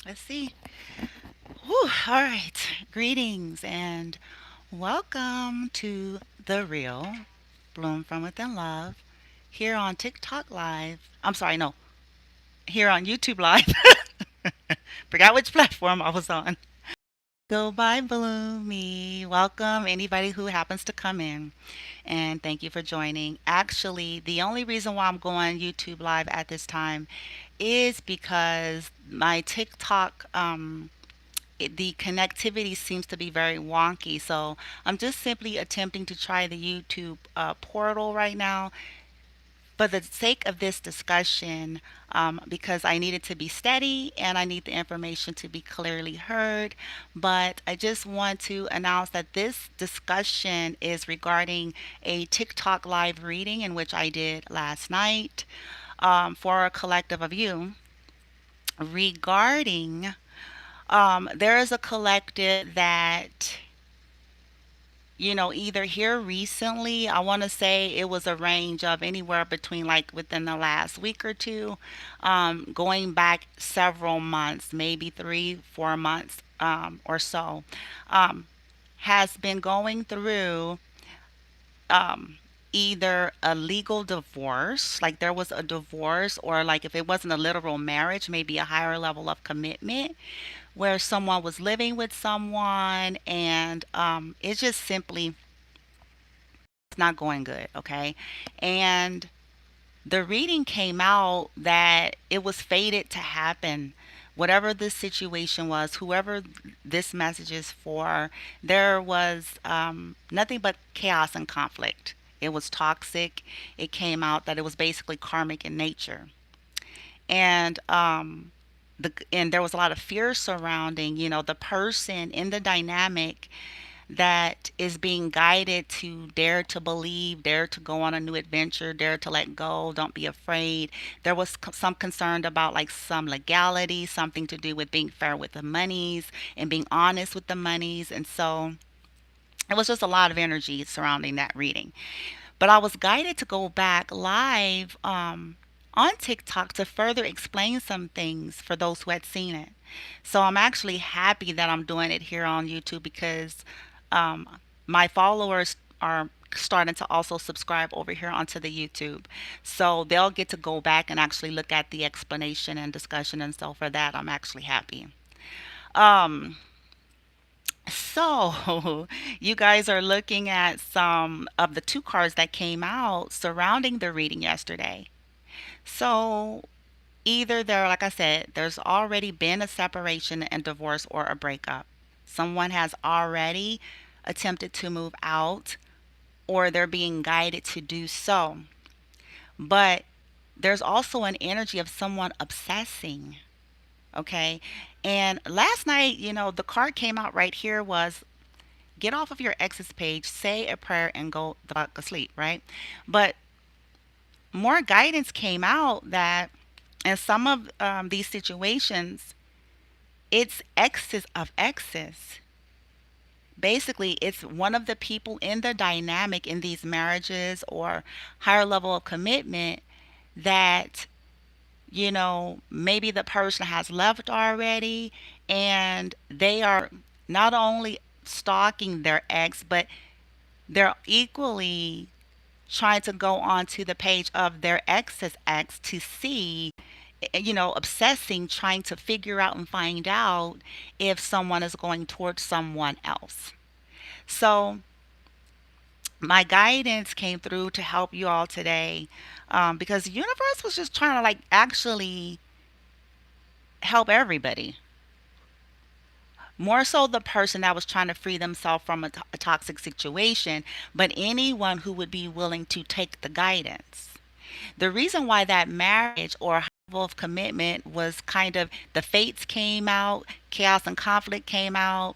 Let's see. Whew, all right. Greetings and welcome to The Real Bloom from Within Love here on TikTok Live. I'm sorry, no, here on YouTube Live. Forgot which platform I was on. Go by Bloomy. Welcome anybody who happens to come in. And thank you for joining. Actually, the only reason why I'm going YouTube Live at this time is because my TikTok the connectivity seems to be very wonky. So I'm just simply attempting to try the YouTube portal right now for the sake of this discussion, because I need it to be steady and I need the information to be clearly heard. But I just want to announce that this discussion is regarding a TikTok live reading in which I did last night for a collective of you regarding there is a collective that, either here recently, I want to say it was a range of anywhere between like within the last week or two, going back several months, maybe 3, 4 months or so, um, has been going through um, either a legal divorce, like there was a divorce, or like if it wasn't a literal marriage, maybe a higher level of commitment where someone was living with someone and it's just simply it's not going good, okay? And the reading came out that it was fated to happen. Whatever this situation was, whoever this message is for, there was nothing but chaos and conflict. It was toxic. It came out that it was basically karmic in nature. And and there was a lot of fear surrounding, the person in the dynamic that is being guided to dare to believe, dare to go on a new adventure, dare to let go, don't be afraid. There was some concern about like some legality, something to do with being fair with the monies and being honest with the monies. And so it was just a lot of energy surrounding that reading. But I was guided to go back live on TikTok to further explain some things for those who had seen it. So I'm actually happy that I'm doing it here on YouTube because um, my followers are starting to also subscribe over here onto the YouTube. So they'll get to go back and actually look at the explanation and discussion. And so for that, I'm actually happy. Um, so, you guys are looking at some of the two cards that came out surrounding the reading yesterday. So, either there, like I said, there's already been a separation and divorce or a breakup. Someone has already attempted to move out, or they're being guided to do so. But there's also an energy of someone obsessing. Okay. And last night, the card came out right here was get off of your ex's page, say a prayer, and go the fuck asleep, right? But more guidance came out that in some of these situations, it's exes of exes. Basically, it's one of the people in the dynamic in these marriages or higher level of commitment that, maybe the person has left already and they are not only stalking their ex, but they're equally trying to go onto the page of their ex's ex to see, obsessing, trying to figure out and find out if someone is going towards someone else. So, my guidance came through to help you all today, because the universe was just trying to like actually help everybody. More so the person that was trying to free themselves from a toxic situation, but anyone who would be willing to take the guidance. The reason why that marriage or level of commitment was kind of the fates came out, chaos and conflict came out.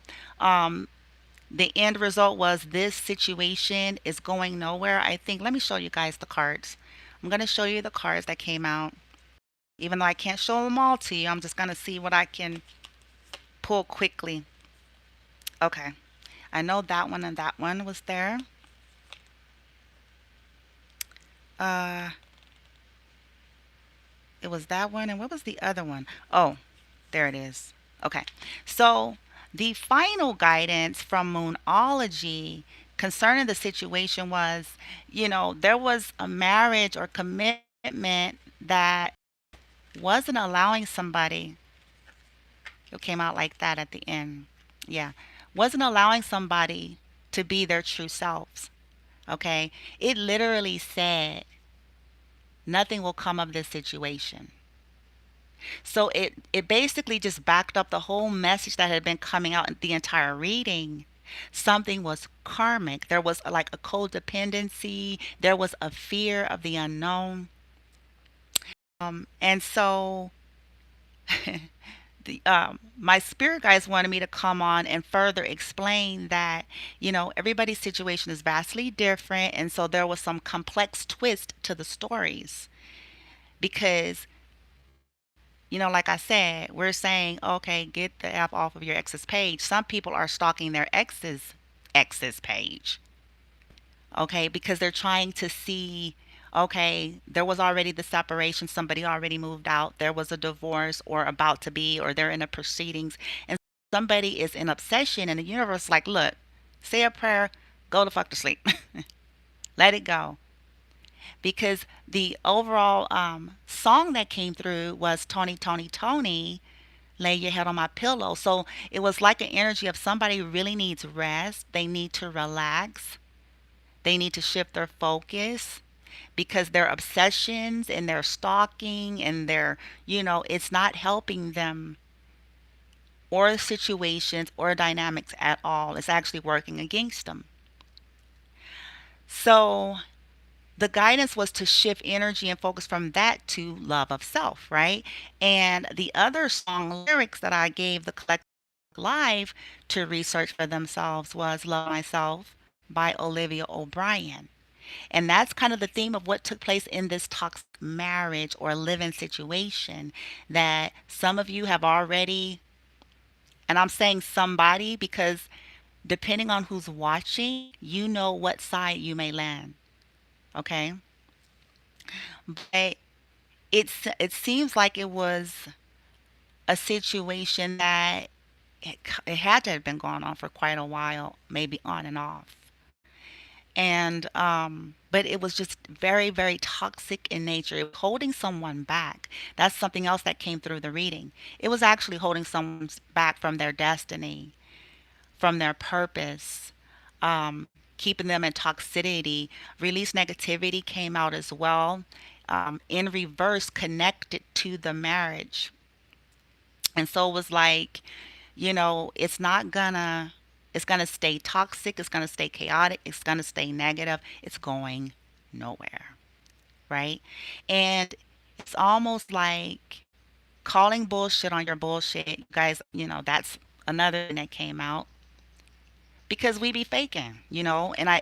The end result was this situation is going nowhere. I think, let me show you guys the cards. I'm going to show you the cards that came out. Even though I can't show them all to you, I'm just going to see what I can pull quickly. Okay. I know that one and that one was there. Uh, it was that one. And what was the other one? Oh, there it is. Okay. So the final guidance from Moonology concerning the situation was, there was a marriage or commitment that wasn't allowing somebody, it came out like that at the end. Yeah. Wasn't allowing somebody to be their true selves. Okay. It literally said, nothing will come of this situation. So it basically just backed up the whole message that had been coming out in the entire reading. Something was karmic. There was like a codependency. There was a fear of the unknown. And so the my spirit guides wanted me to come on and further explain that everybody's situation is vastly different, and so there was some complex twist to the stories because like I said, we're saying, okay, get the app off of your ex's page. Some people are stalking their ex's page, okay, because they're trying to see, okay, there was already the separation, somebody already moved out, there was a divorce or about to be, or they're in the proceedings, and somebody is in obsession, and the universe like, look, say a prayer, go the fuck to sleep, let it go. Because the overall song that came through was Tony, Tony, Tony, lay your head on my pillow. So it was like an energy of somebody who really needs rest. They need to relax. They need to shift their focus because their obsessions and their stalking and it's not helping them or situations or dynamics at all. It's actually working against them. So the guidance was to shift energy and focus from that to love of self, right? And the other song lyrics that I gave the collective live to research for themselves was Love Myself by Olivia O'Brien. And that's kind of the theme of what took place in this toxic marriage or live-in situation that some of you have already, and I'm saying somebody because depending on who's watching, what side you may land, okay? But it seems like it was a situation that it had to have been going on for quite a while, maybe on and off. And but it was just very, very toxic in nature. It was holding someone back. That's something else that came through the reading. It was actually holding someone back from their destiny, from their purpose, keeping them in toxicity. Release negativity came out as well, in reverse, connected to the marriage. And so it was like, it's gonna stay toxic, it's gonna stay chaotic, it's gonna stay negative, it's going nowhere, right? And it's almost like calling bullshit on your bullshit. You guys, that's another thing that came out because we be faking, and I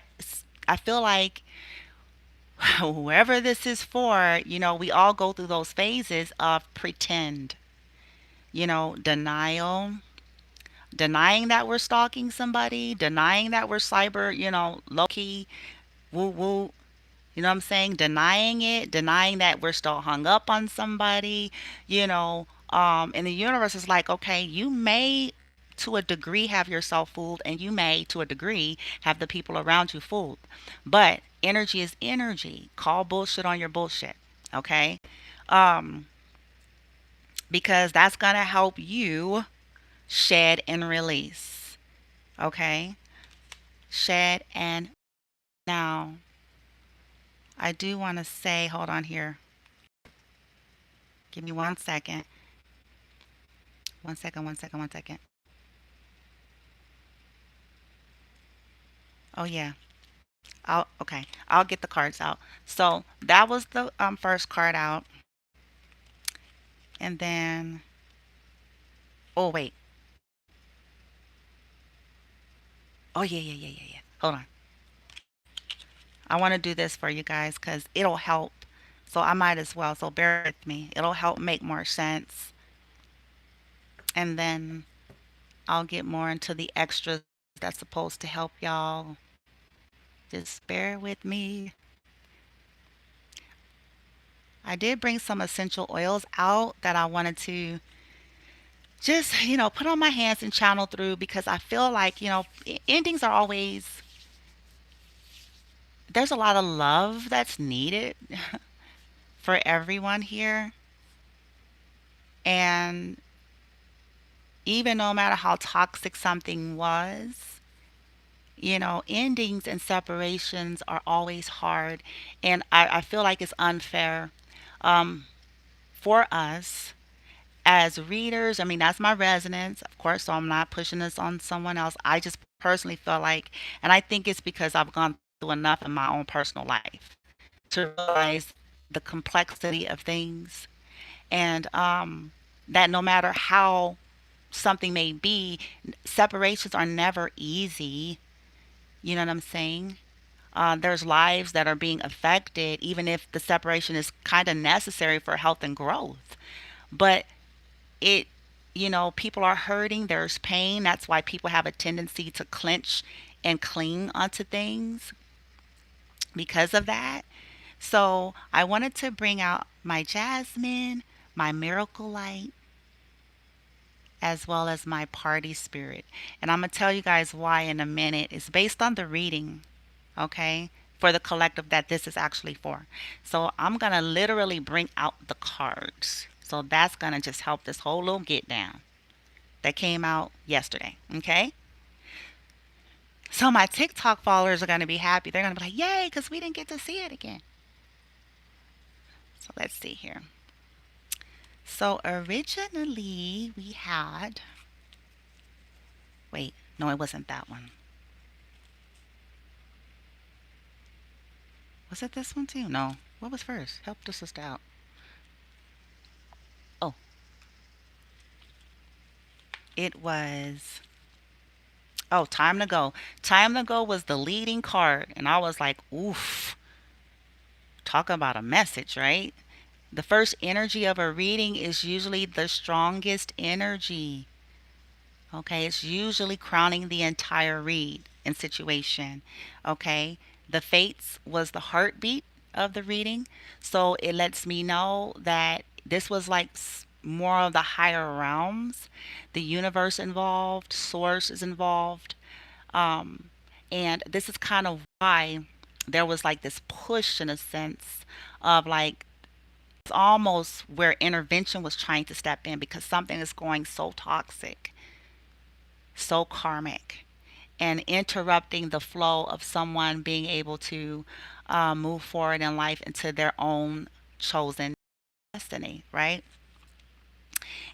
feel like whoever this is for, we all go through those phases of pretend, denial, denying that we're stalking somebody, denying that we're cyber, low key, woo woo. You know what I'm saying? Denying it, denying that we're still hung up on somebody, and the universe is like, okay, you may to a degree have yourself fooled, and you may to a degree have the people around you fooled. But energy is energy. Call bullshit on your bullshit. Okay? Um, because that's gonna help you shed and release. Okay? Shed and now I do want to say, hold on here. Give me 1 second. 1 second, 1 second, 1 second. Oh yeah. I'll get the cards out. So that was the first card out. And then oh wait. Oh yeah, yeah, yeah, yeah, yeah. Hold on. I want to do this for you guys because it'll help. So I might as well. So bear with me. It'll help make more sense. And then I'll get more into the extras that's supposed to help y'all. Just bear with me. I did bring some essential oils out that I wanted to just, put on my hands and channel through, because I feel like, endings are always, there's a lot of love that's needed for everyone here. And even no matter how toxic something was, endings and separations are always hard. And I feel like it's unfair um, for us as readers. I mean, that's my resonance, of course, so I'm not pushing this on someone else. I just personally feel like, and I think it's because I've gone through enough in my own personal life to realize the complexity of things, and that no matter how something may be, separations are never easy. You know what I'm saying? There's lives that are being affected, even if the separation is kind of necessary for health and growth. But it, people are hurting, there's pain. That's why people have a tendency to clench and cling onto things because of that. So I wanted to bring out my jasmine, my miracle light, as well as my party spirit. And I'm going to tell you guys why in a minute. It's based on the reading, okay? For the collective that this is actually for. So I'm going to literally bring out the cards. So that's going to just help this whole little get down that came out yesterday, okay? So my TikTok followers are going to be happy. They're going to be like, yay, because we didn't get to see it again. So let's see here. So originally we had, wait, no, it wasn't that one. Was it this one too? No. What was first? Help the sister out. Oh, it was, oh, Time to Go. Time to Go was the leading card. And I was like, oof, talk about a message, right? The first energy of a reading is usually the strongest energy. Okay, it's usually crowning the entire read and situation. Okay, the fates was the heartbeat of the reading, so it lets me know that this was like more of the higher realms, the universe involved, source is involved, um, and this is kind of why there was like this push in a sense of like it's almost where intervention was trying to step in because something is going so toxic, so karmic, and interrupting the flow of someone being able to move forward in life into their own chosen destiny, right?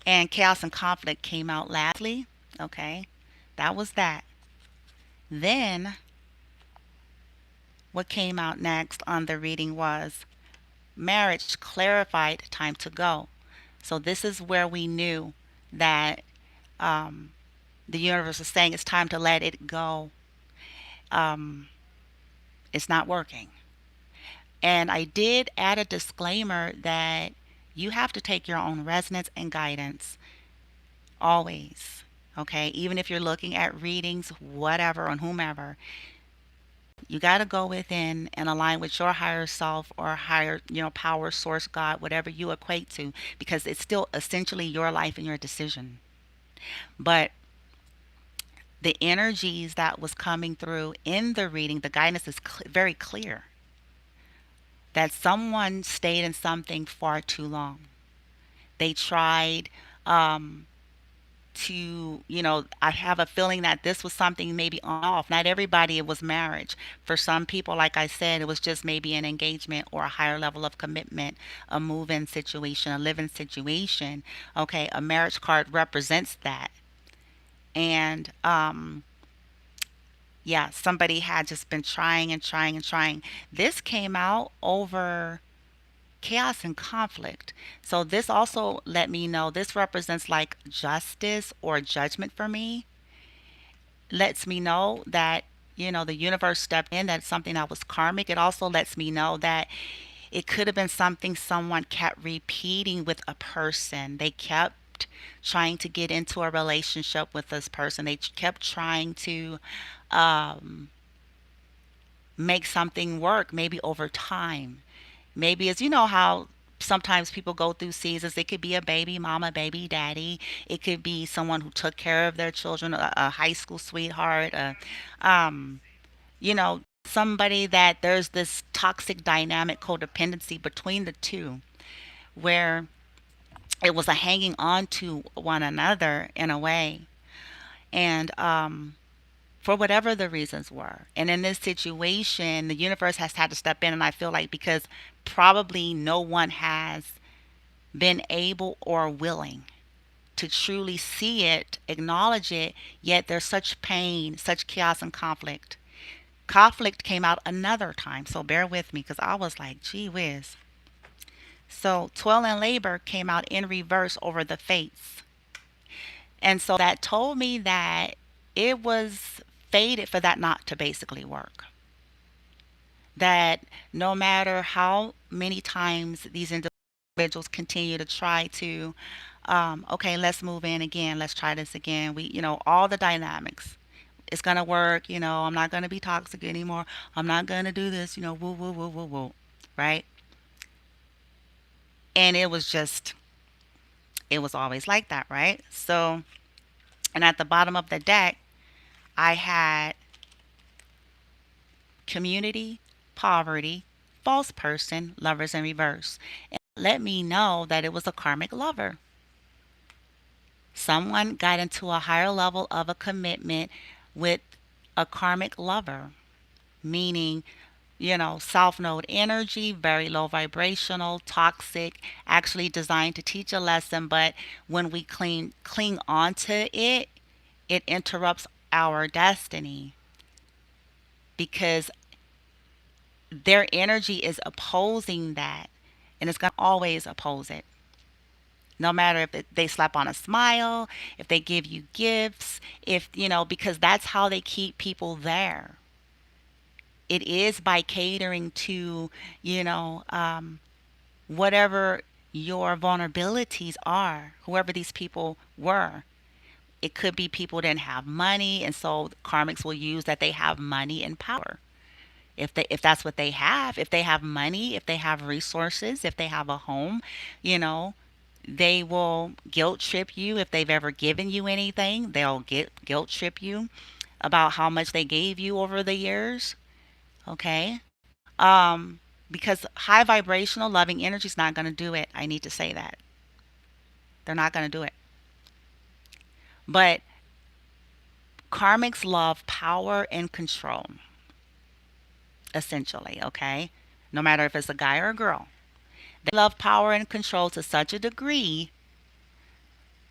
And chaos and conflict came out lastly. Okay, that was that. Then what came out next on the reading was marriage clarified, time to go. So this is where we knew that um, the universe is saying it's time to let it go. Um, it's not working. And I did add a disclaimer that you have to take your own resonance and guidance always. Okay, even if you're looking at readings, whatever, on whomever, you got to go within and align with your higher self or higher, power, source, God, whatever you equate to, because it's still essentially your life and your decision. But the energies that was coming through in the reading, the guidance is very clear that someone stayed in something far too long. They tried to, I have a feeling that this was something maybe on off. Not everybody it was marriage. For some people, like I said, it was just maybe an engagement or a higher level of commitment, a move-in situation, a living situation. Okay, a marriage card represents that. And yeah, somebody had just been trying and trying and trying. This came out over chaos and conflict. So this also let me know this represents like justice or judgment for me. Lets me know that, the universe stepped in, that's something that was karmic. It also lets me know that it could have been something someone kept repeating with a person. They kept trying to get into a relationship with this person. They kept trying to um, make something work, maybe over time. Maybe it's, how sometimes people go through seasons. It could be a baby mama, baby daddy. It could be someone who took care of their children, a high school sweetheart, um, somebody that there's this toxic dynamic codependency between the two, where it was a hanging on to one another in a way. And for whatever the reasons were. And in this situation, the universe has had to step in. And I feel like because probably no one has been able or willing to truly see it, acknowledge it, yet there's such pain, such chaos and conflict. Conflict came out another time, so bear with me because I was like, gee whiz. So, toil and labor came out in reverse over the fates. And so that told me that it was fated for that not to basically work. That no matter how many times these individuals continue to try to, okay, let's move in again, let's try this again. All the dynamics. It's going to work, I'm not going to be toxic anymore. I'm not going to do this, woo, woo, woo, woo, woo. Right? And it was always like that, right? So, and at the bottom of the deck, I had community, poverty, false person, lovers in reverse. And let me know that it was a karmic lover. Someone got into a higher level of a commitment with a karmic lover, meaning, South Node energy, very low vibrational, toxic, actually designed to teach a lesson, but when we cling onto it, it interrupts our destiny because their energy is opposing that, and it's going to always oppose it. No matter if they slap on a smile, if they give you gifts, because that's how they keep people there. It is by catering to, whatever your vulnerabilities are, whoever these people were. It could be people didn't have money, and so karmics will use that they have money and power. If that's what they have, if they have money, if they have resources, if they have a home, you know, they will guilt trip you. If they've ever given you anything, they'll guilt trip you about how much they gave you over the years. Okay. Um, because high vibrational loving energy is not going to do it. I need to say that. They're not going to do it. But karmics love power and control, essentially, okay? No matter if it's a guy or a girl. They love power and control to such a degree,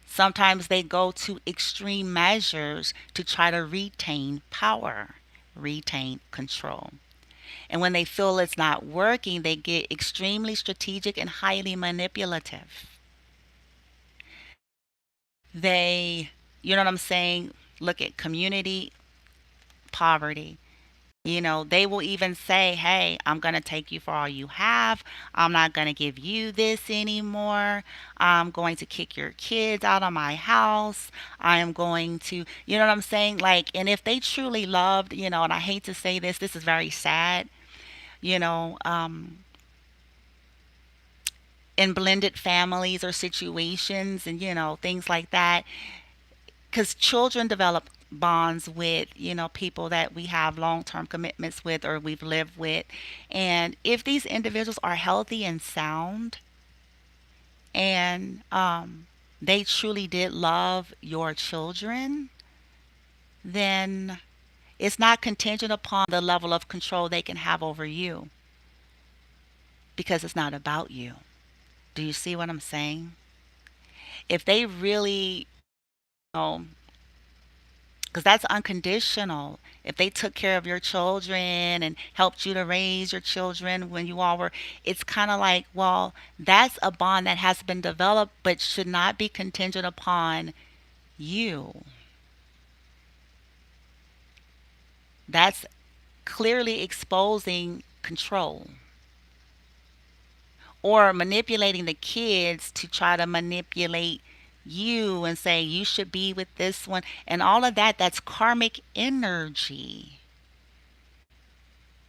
sometimes they go to extreme measures to try to retain power, retain control. And when they feel it's not working, they get extremely strategic and highly manipulative. They, you know what I'm saying? Look at community, poverty. They will even say, hey, I'm going to take you for all you have. I'm not going to give you this anymore. I'm going to kick your kids out of my house. I am going to, you know what I'm saying? Like, and if they truly loved, and I hate to say this, this is very sad, you know, um, in blended families or situations and, things like that, because children develop bonds with people that we have long-term commitments with or we've lived with. And if these individuals are healthy and sound and they truly did love your children, then it's not contingent upon the level of control they can have over you, because it's not about you. Do you see what I'm saying? If they really, know because that's unconditional. If they took care of your children and helped you to raise your children when you all were, it's kind of like, well, that's a bond that has been developed but should not be contingent upon you. That's clearly exposing control or manipulating the kids to try to manipulate you and say you should be with this one and all of that. That's karmic energy.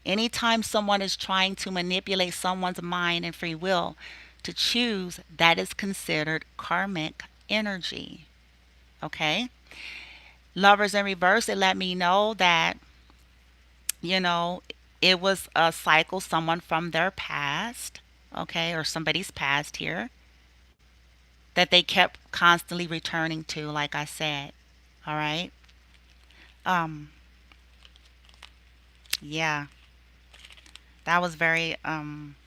Anytime someone is trying to manipulate someone's mind and free will to choose, that is considered karmic energy. Okay? Lovers in reverse, it let me know that, you know, it was a cycle, someone from their past, okay, or somebody's past here, that they kept constantly returning to, like I said. All right? Um, yeah, that was very,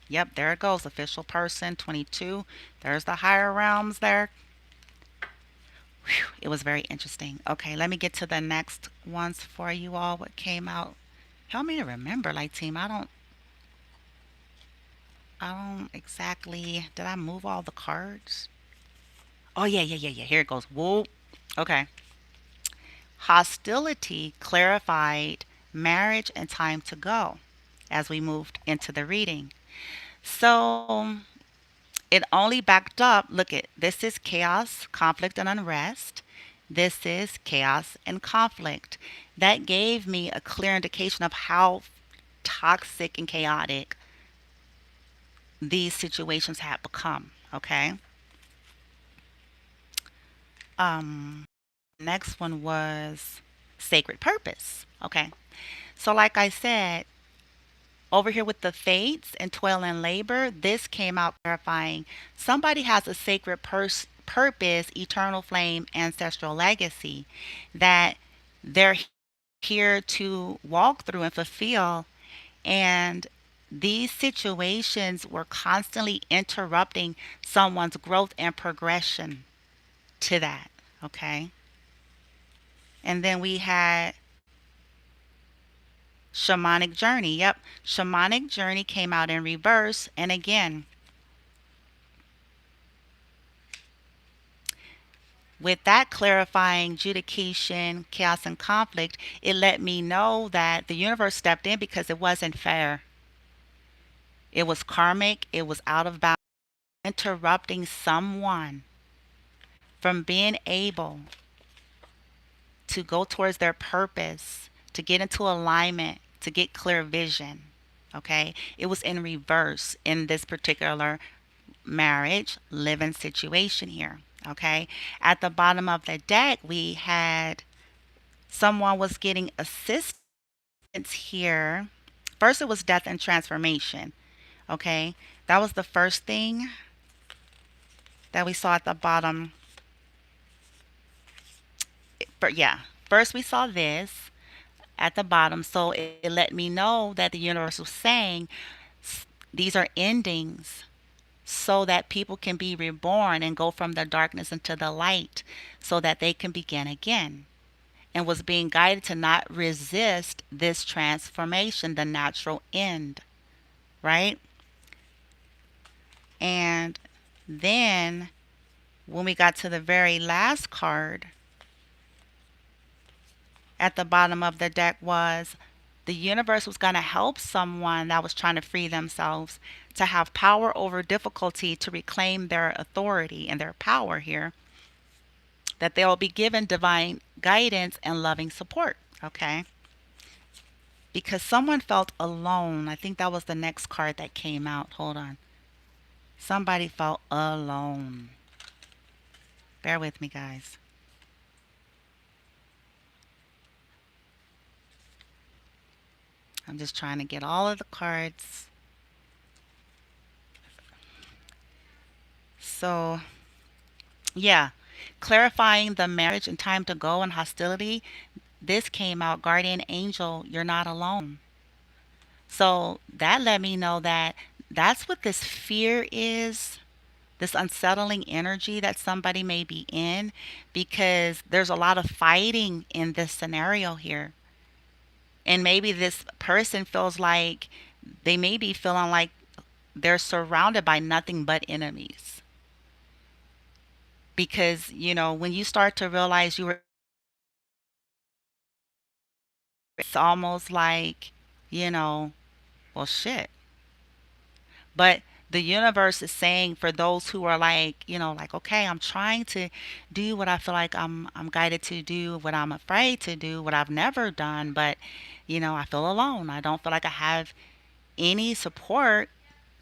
yep, there it goes. Official person, 22. There's the higher realms there. Whew, it was very interesting. Okay, let me get to the next ones for you all. What came out? Help me to remember, like team. I don't exactly. Did I move all the cards? Oh yeah, yeah, yeah, yeah. Here it goes. Whoa. Okay. Hostility clarified marriage and time to go as we moved into the reading. So it only backed up. Look at this is chaos, conflict, and unrest. This is chaos and conflict. That gave me a clear indication of how toxic and chaotic these situations had become. Okay. Um, Next one was sacred purpose. Okay. So, like I said, over here with the fates and toil and labor, this came out clarifying somebody has a sacred purpose, eternal flame, ancestral legacy that they're here to walk through and fulfill. And these situations were constantly interrupting someone's growth and progression to that. Okay. And then we had Shamanic Journey. Yep. Shamanic Journey came out in reverse. And again, with that clarifying judication, chaos, and conflict, it let me know that the universe stepped in because it wasn't fair. It was karmic, it was out of bounds, interrupting someone from being able to go towards their purpose, to get into alignment, to get clear vision. Okay? It was in reverse in this particular marriage living situation here. Okay? At the bottom of the deck, we had someone was getting assistance here. First, it was death and transformation. Okay? That was the first thing that we saw at the bottom. But yeah, first we saw this at the bottom. So it let me know that the universe was saying these are endings so that people can be reborn and go from the darkness into the light so that they can begin again. And was being guided to not resist this transformation, the natural end, right? And then when we got to the very last card at the bottom of the deck was the universe was going to help someone that was trying to free themselves to have power over difficulty to reclaim their authority and their power here, that they will be given divine guidance and loving support. Okay. Because someone felt alone. I think that was the next card that came out. Hold on. Somebody felt alone. Bear with me, guys. I'm just trying to get all of the cards. So, yeah, clarifying the marriage and time to go and hostility. This came out, guardian angel, you're not alone. So that let me know that that's what this fear is, this unsettling energy that somebody may be in, because there's a lot of fighting in this scenario here. And maybe this person feels like they may be feeling like they're surrounded by nothing but enemies. Because, when you start to realize you were, it's almost like, you know, well, shit. But the universe is saying for those who are like, like, okay, I'm trying to do what I feel like I'm guided to do, what I'm afraid to do, what I've never done, but I feel alone. I don't feel like I have any support.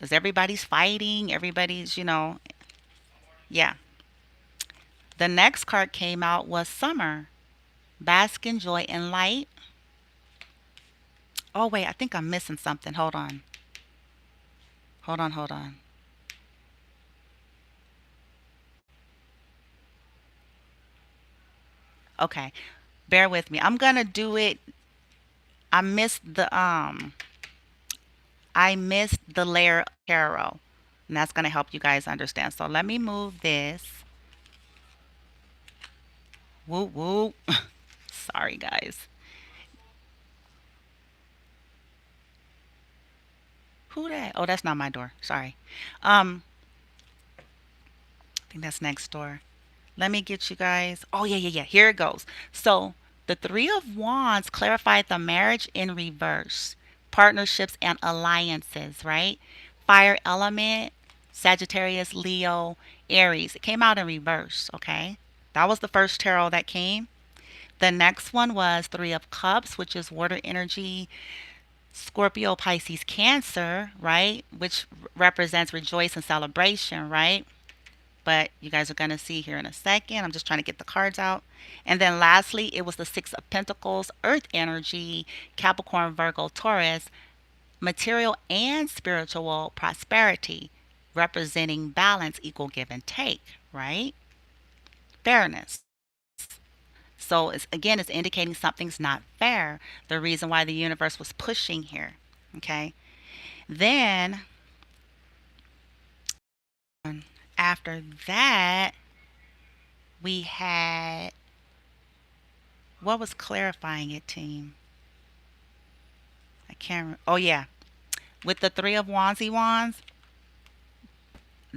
Because everybody's fighting, everybody's, yeah. The next card came out was summer. Bask in joy and light. Oh, wait, I think I'm missing something. Hold on. Hold on, hold on. Okay, bear with me. I'm gonna do it. I missed the layer of tarot. And that's gonna help you guys understand. So let me move this. Woo woo. Sorry guys. Who that? Oh, that's not my door. Sorry. I think that's next door. Let me get you guys. Oh, yeah, yeah, yeah. Here it goes. So, the Three of Wands clarified the marriage in reverse, partnerships and alliances, right? Fire element, Sagittarius, Leo, Aries. It came out in reverse, okay? That was the first tarot that came. The next one was Three of Cups, which is water energy, Scorpio, Pisces, Cancer, right? Which represents rejoice and celebration, right? But you guys are going to see here in a second. I'm just trying to get the cards out. And then lastly, it was the Six of Pentacles, Earth energy, Capricorn, Virgo, Taurus, material and spiritual prosperity, representing balance, equal give and take, right? Fairness. So it's indicating something's not fair. The reason why the universe was pushing here. Okay. Then after that, we had what was clarifying it, team? I can't. Oh yeah, with the Three of Wands,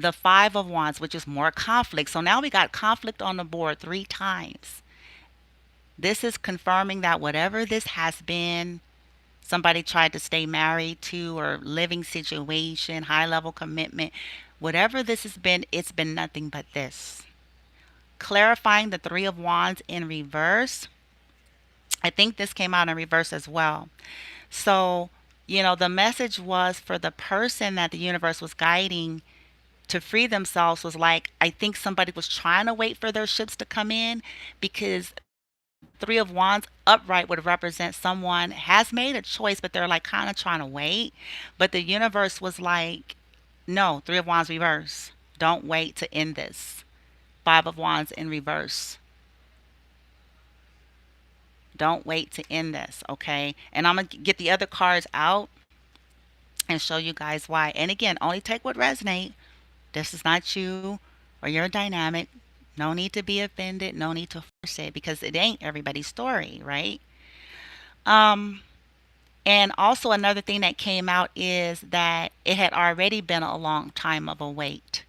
the Five of Wands, which is more conflict. So now we got conflict on the board 3 times. This is confirming that whatever this has been, somebody tried to stay married to or living situation, high level commitment, whatever this has been, it's been nothing but this. Clarifying the Three of Wands in reverse. I think this came out in reverse as well. So, the message was for the person that the universe was guiding to free themselves was like, I think somebody was trying to wait for their ships to come in because Three of Wands upright would represent someone has made a choice, but they're like kind of trying to wait. But the universe was like, no, Three of Wands reverse. Don't wait to end this. Five of Wands in reverse. Don't wait to end this, okay? And I'm going to get the other cards out and show you guys why. And again, only take what resonates. This is not you or your dynamic. No need to be offended. No need to force it because it ain't everybody's story, right? Um, and also another thing that came out is that it had already been a long time of a wait.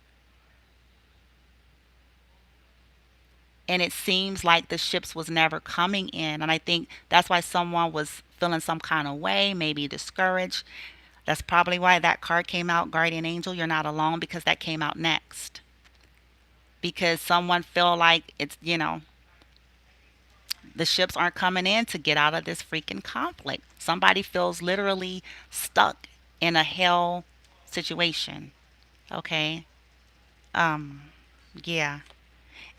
And it seems like the ships was never coming in. And I think that's why someone was feeling some kind of way, maybe discouraged. That's probably why that card came out, Guardian Angel. You're not alone because that came out next. Because someone feel like the ships aren't coming in to get out of this freaking conflict. Somebody feels literally stuck in a hell situation. Okay. Um, yeah.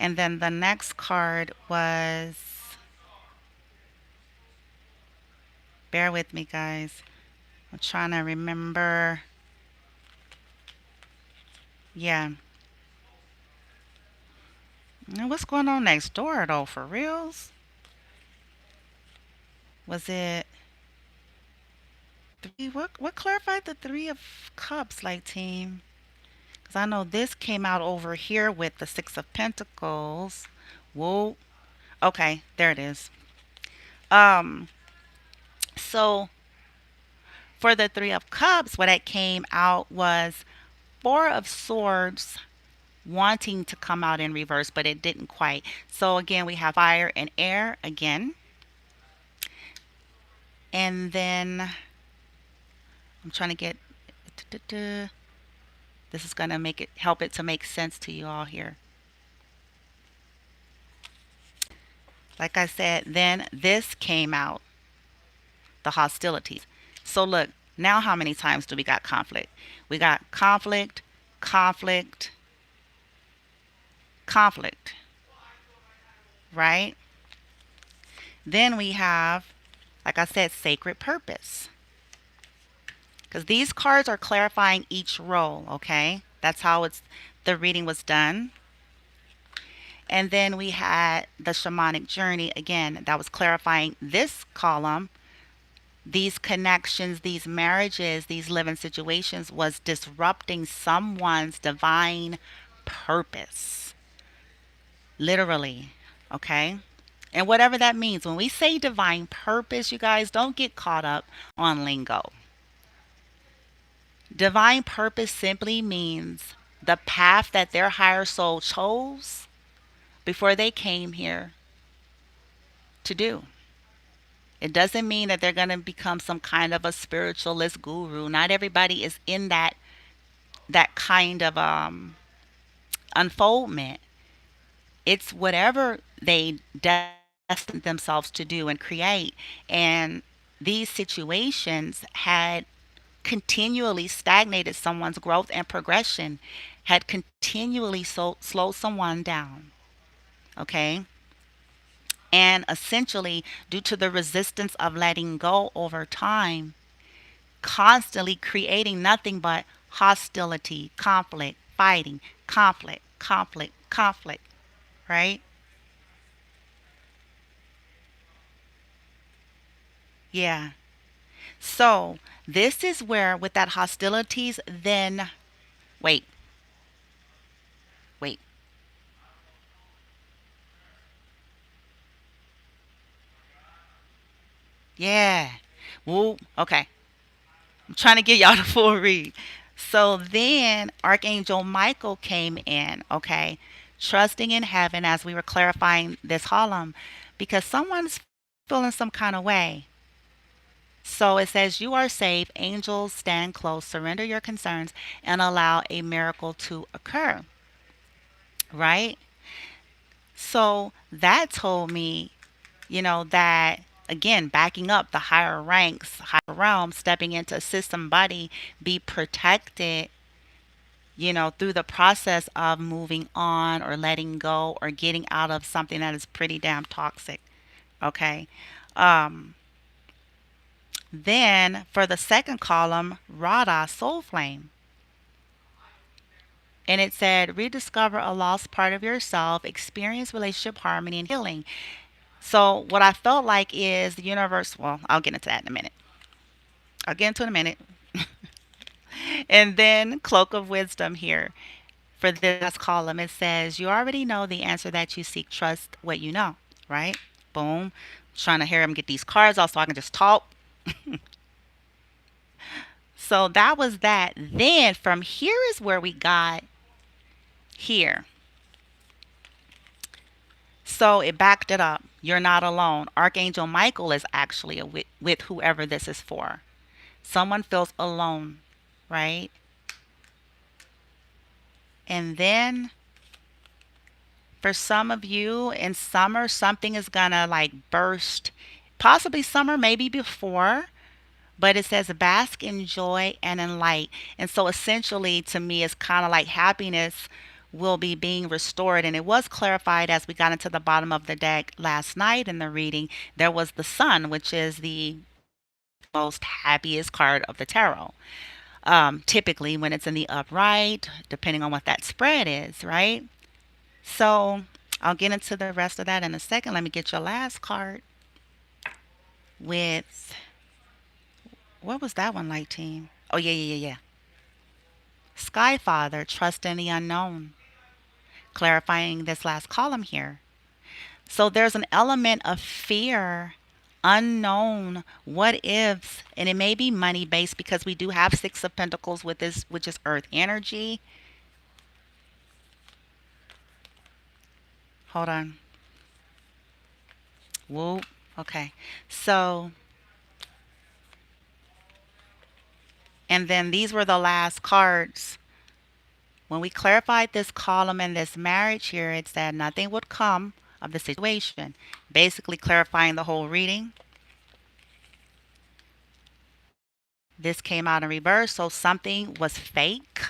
And then the next card was, bear with me guys. I'm trying to remember. Yeah. Now, what's going on next door though, for reals? Was it what clarified the Three of Cups, like, team? Because I know this came out over here with the Six of Pentacles. Whoa. Okay, there it is. Um, so for the Three of Cups, what it came out was Four of Swords wanting to come out in reverse, but it didn't quite. So again, we have fire and air again. And then I'm trying to get, this is going to help it to make sense to you all here. Like I said, then this came out, the hostilities. So look, Now, how many times do we got conflict? We got conflict, conflict, conflict, right? Then we have, like I said, sacred purpose. Because these cards are clarifying each role, okay? That's how the reading was done. And then we had the shamanic journey again, that was clarifying this column. These connections, these marriages, these living situations was disrupting someone's divine purpose. Literally, okay? And whatever that means, when we say divine purpose, you guys don't get caught up on lingo. Divine purpose simply means the path that their higher soul chose before they came here to do. It doesn't mean that they're going to become some kind of a spiritualist guru. Not everybody is in that kind of unfoldment. It's whatever they destined themselves to do and create. And these situations had continually stagnated someone's growth and progression, had continually slowed someone down. Okay. And essentially, due to the resistance of letting go over time, constantly creating nothing but hostility, conflict, fighting, conflict, conflict, conflict, right? Yeah. So, this is where, with that hostilities, then, wait, wait. Yeah. Woo. Okay. I'm trying to give y'all the full read. So then Archangel Michael came in, okay, trusting in heaven as we were clarifying this column because someone's feeling some kind of way. So it says, "You are safe. Angels stand close. Surrender your concerns and allow a miracle to occur." Right? So that told me, that again, backing up the higher ranks, higher realms, stepping in to assist somebody be protected, through the process of moving on or letting go or getting out of something that is pretty damn toxic. Okay. Um, then for the second column, Radha, soul flame. And it said, rediscover a lost part of yourself, experience relationship harmony and healing. So, what I felt like is the universe, well, I'll get into that in a minute. I'll get into it in a minute. And then, cloak of wisdom here. For this column, it says, you already know the answer that you seek. Trust what you know, right? Boom. I'm trying to hear him get these cards off so I can just talk. So that was that. Then from here is where we got here. So it backed it up. You're not alone. Archangel Michael is actually with whoever this is for. Someone feels alone, right? And then for some of you in summer, something is gonna like burst. Possibly summer, maybe before, but it says bask in joy and in light. And so essentially to me it's kind of like happiness will be being restored. And it was clarified as we got into the bottom of the deck last night in the reading. There was the sun, which is the most happiest card of the tarot. Typically when it's in the upright, depending on what that spread is, right? So I'll get into the rest of that in a second. Let me get your last card with, what was that one like, team? Oh, yeah, yeah, yeah, yeah. Sky Father, trust in the unknown. Clarifying this last column here. So there's an element of fear, unknown, what ifs, and it may be money based because we do have Six of Pentacles with this, which is earth energy. Hold on. Whoop. Okay. So, and then these were the last cards. When we clarified this column and this marriage here, it said nothing would come of the situation. Basically clarifying the whole reading. This came out in reverse, so something was fake.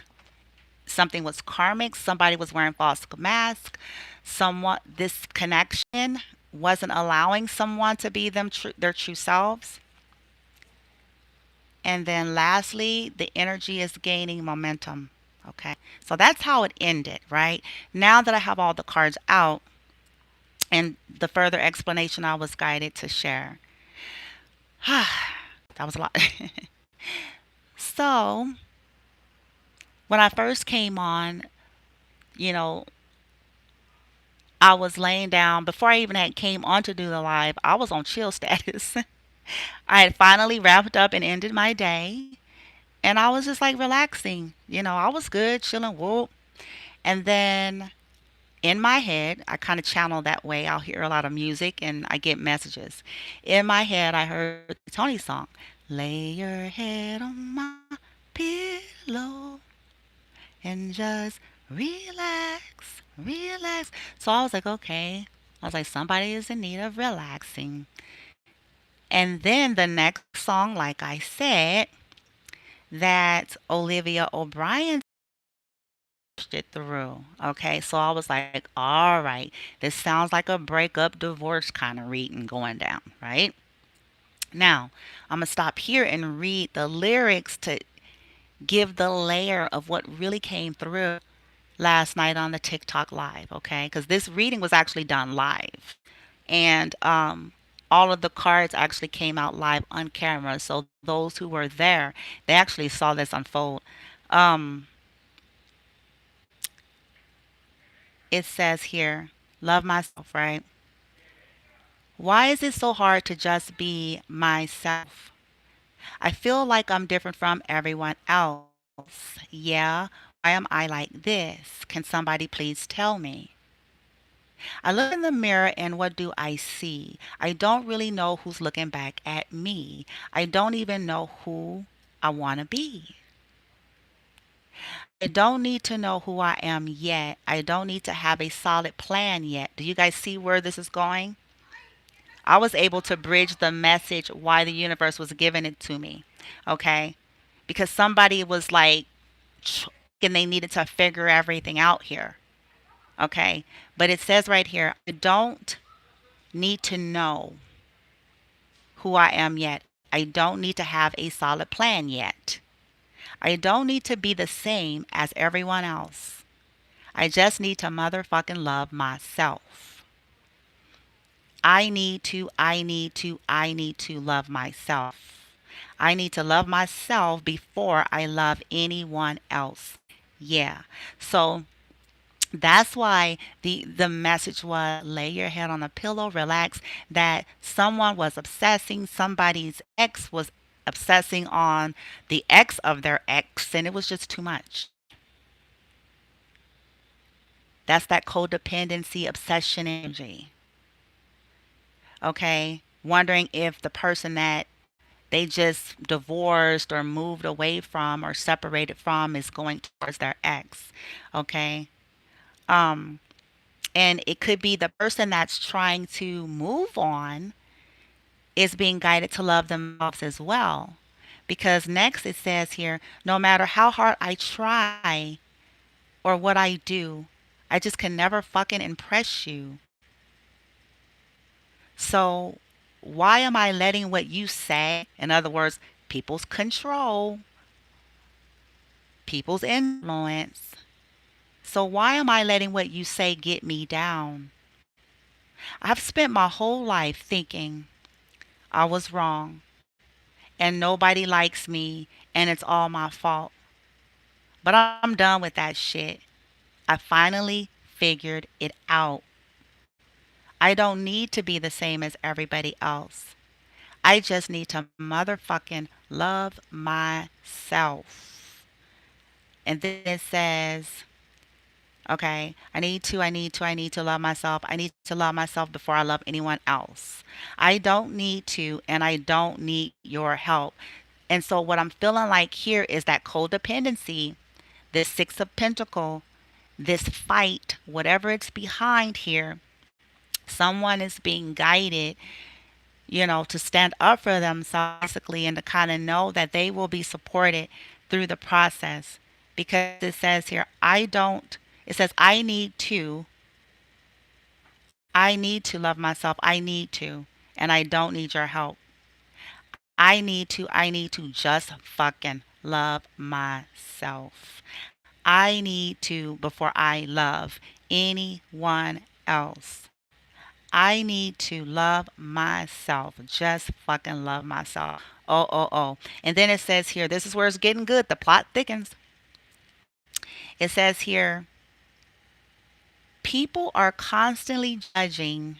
Something was karmic. Somebody was wearing false mask. Someone, this connection wasn't allowing someone to be their true selves. And then lastly, the energy is gaining momentum. Okay. So that's how it ended, right? Now that I have all the cards out and the further explanation I was guided to share. That was a lot. So, when I first came on, you know, I was laying down before I even had came on to do the live. I was on chill status. I had finally wrapped up and ended my day, and I was just like relaxing. I was good, chilling, whoop. And then in my head, I kind of channel that way. I'll hear a lot of music and I get messages. In my head, I heard the Tony song, "Lay your head on my pillow and just relax, relax." So I was like, okay. I was like, somebody is in need of relaxing. And then the next song, like I said, that Olivia O'Brien pushed it through. Okay, so I was like, all right, this sounds like a breakup divorce kind of reading going down, right? Now, I'm going to stop here and read the lyrics to give the layer of what really came through last night on the TikTok live, okay? Because this reading was actually done live. And all of the cards actually came out live on camera. So those who were there, they actually saw this unfold. Um, it says here, love myself, right? Why is it so hard to just be myself? I feel like I'm different from everyone else. Yeah, why am I like this? Can somebody please tell me? I look in the mirror and what do I see? I don't really know who's looking back at me. I don't even know who I want to be. I don't need to know who I am yet. I don't need to have a solid plan yet. Do you guys see where this is going? I was able to bridge the message why the universe was giving it to me. Okay? Because somebody was like, and they needed to figure everything out here. Okay? But it says right here, I don't need to know who I am yet. I don't need to have a solid plan yet. I don't need to be the same as everyone else. I just need to motherfucking love myself. I need to love myself. I need to love myself before I love anyone else. Yeah. So that's why the message was lay your head on a pillow, relax. That someone was obsessing, somebody's ex was obsessing on the ex of their ex, and it was just too much. That's that codependency obsession energy. Okay? Wondering if the person that they just divorced or moved away from or separated from is going towards their ex. Okay? Um And it could be the person that's trying to move on is being guided to love themselves as well. Because next it says here, no matter how hard I try or what I do, I just can never fucking impress you. So why am I letting what you say, in other words, people's control, people's influence, so why am I letting what you say get me down? I've spent my whole life thinking I was wrong and nobody likes me and it's all my fault. But I'm done with that shit. I finally figured it out. I don't need to be the same as everybody else. I just need to motherfucking love myself. And then it says, okay, I need to love myself. I need to love myself before I love anyone else. I don't need to, and I don't need your help. And so what I'm feeling like here is that codependency, this Six of Pentacle, this fight, whatever it's behind here, someone is being guided, to stand up for themselves basically, and to kind of know that they will be supported through the process. Because it says here, it says, I need to love myself. I need to, and I don't need your help. I need to just fucking love myself. I need to before I love anyone else. I need to love myself. Just fucking love myself. Oh, oh, oh. And then it says here, this is where it's getting good. The plot thickens. It says here, people are constantly judging,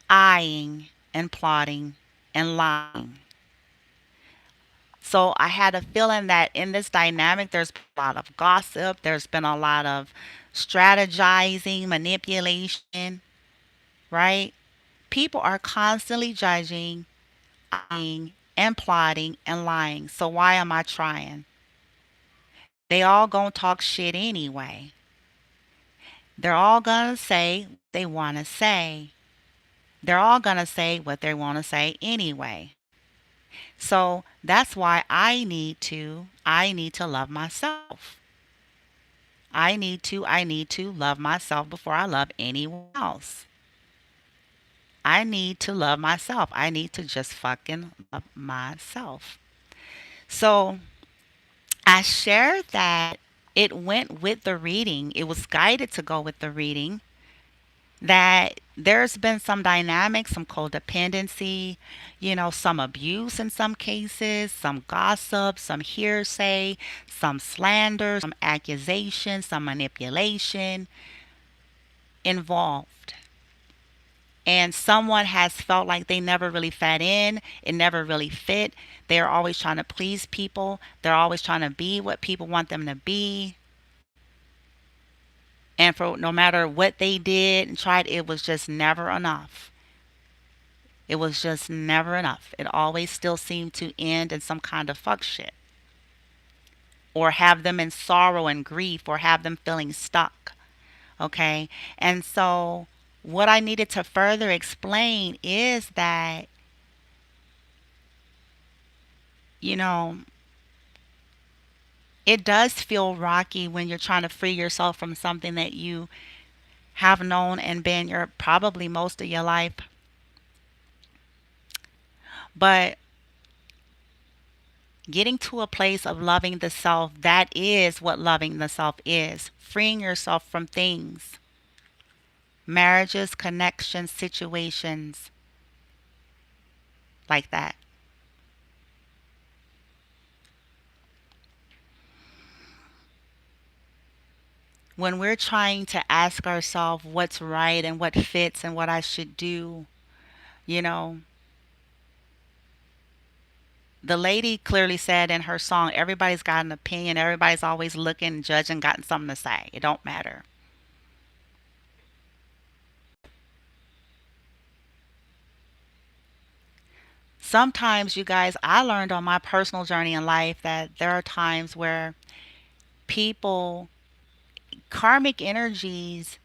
eyeing, and plotting and lying. So I had a feeling that in this dynamic, there's been a lot of gossip, there's been a lot of strategizing, manipulation, right? People are constantly judging, eyeing, and plotting and lying. So why am I trying? They all gonna talk shit anyway. They're all gonna say what they wanna say. They're all gonna say what they wanna say anyway. So that's why I need to love myself. I need to love myself before I love anyone else. I need to love myself. I need to just fucking love myself. So I shared that it went with the reading. It was guided to go with the reading. That there's been some dynamics, some codependency, some abuse in some cases, some gossip, some hearsay, some slander, some accusation, some manipulation involved. And someone has felt like they never really fit in, it never really fit. They're always trying to please people, they're always trying to be what people want them to be. And for no matter what they did and tried, it was just never enough. It was just never enough. It always still seemed to end in some kind of fuck shit. Or have them in sorrow and grief, or have them feeling stuck. Okay? And so, what I needed to further explain is that, you know, it does feel rocky when you're trying to free yourself from something that you have known and been your probably most of your life. But getting to a place of loving the self, that is what loving the self is. Freeing yourself from things, marriages, connections, situations like that. When we're trying to ask ourselves what's right and what fits and what I should do, you know, the lady clearly said in her song, everybody's got an opinion, everybody's always looking, judging, got something to say. It don't matter. Sometimes, you guys, I learned on my personal journey in life that there are times where people, karmic energies,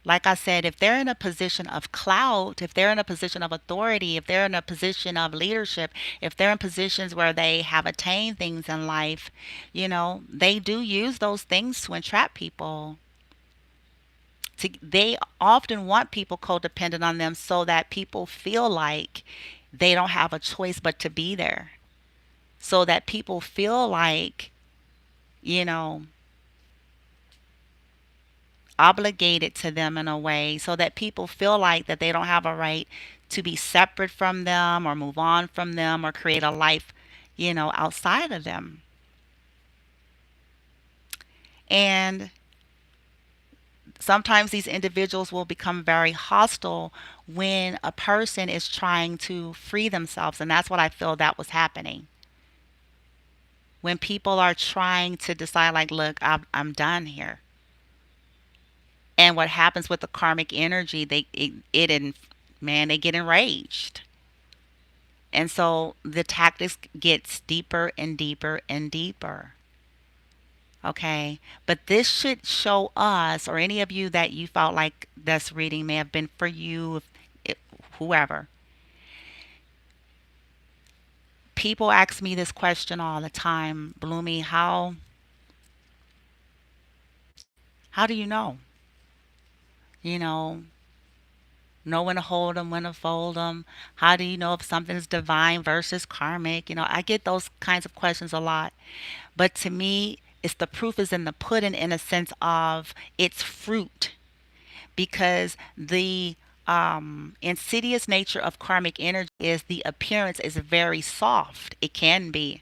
like I said, if they're in a position of clout, if they're in a position of authority, if they're in a position of leadership, if they're in positions where they have attained things in life, they do use those things to entrap people. They often want people codependent on them so that people feel like they don't have a choice but to be there. So that people feel like, you know, obligated to them in a way, so that people feel like that they don't have a right to be separate from them or move on from them or create a life, outside of them. And sometimes these individuals will become very hostile when a person is trying to free themselves. And that's what I feel that was happening. When people are trying to decide, like, look, I'm done here. And what happens with the karmic energy, man, they get enraged. And so the tactics gets deeper and deeper and deeper. Okay. But this should show us, or any of you that you felt like this reading may have been for you, if, whoever. People ask me this question all the time, Bloomy, how do you know? You know when to hold them, when to fold them. How do you know if something's divine versus karmic? I get those kinds of questions a lot. But to me, it's the proof is in the pudding, in a sense of its fruit, because the insidious nature of karmic energy is the appearance is very soft. It can be.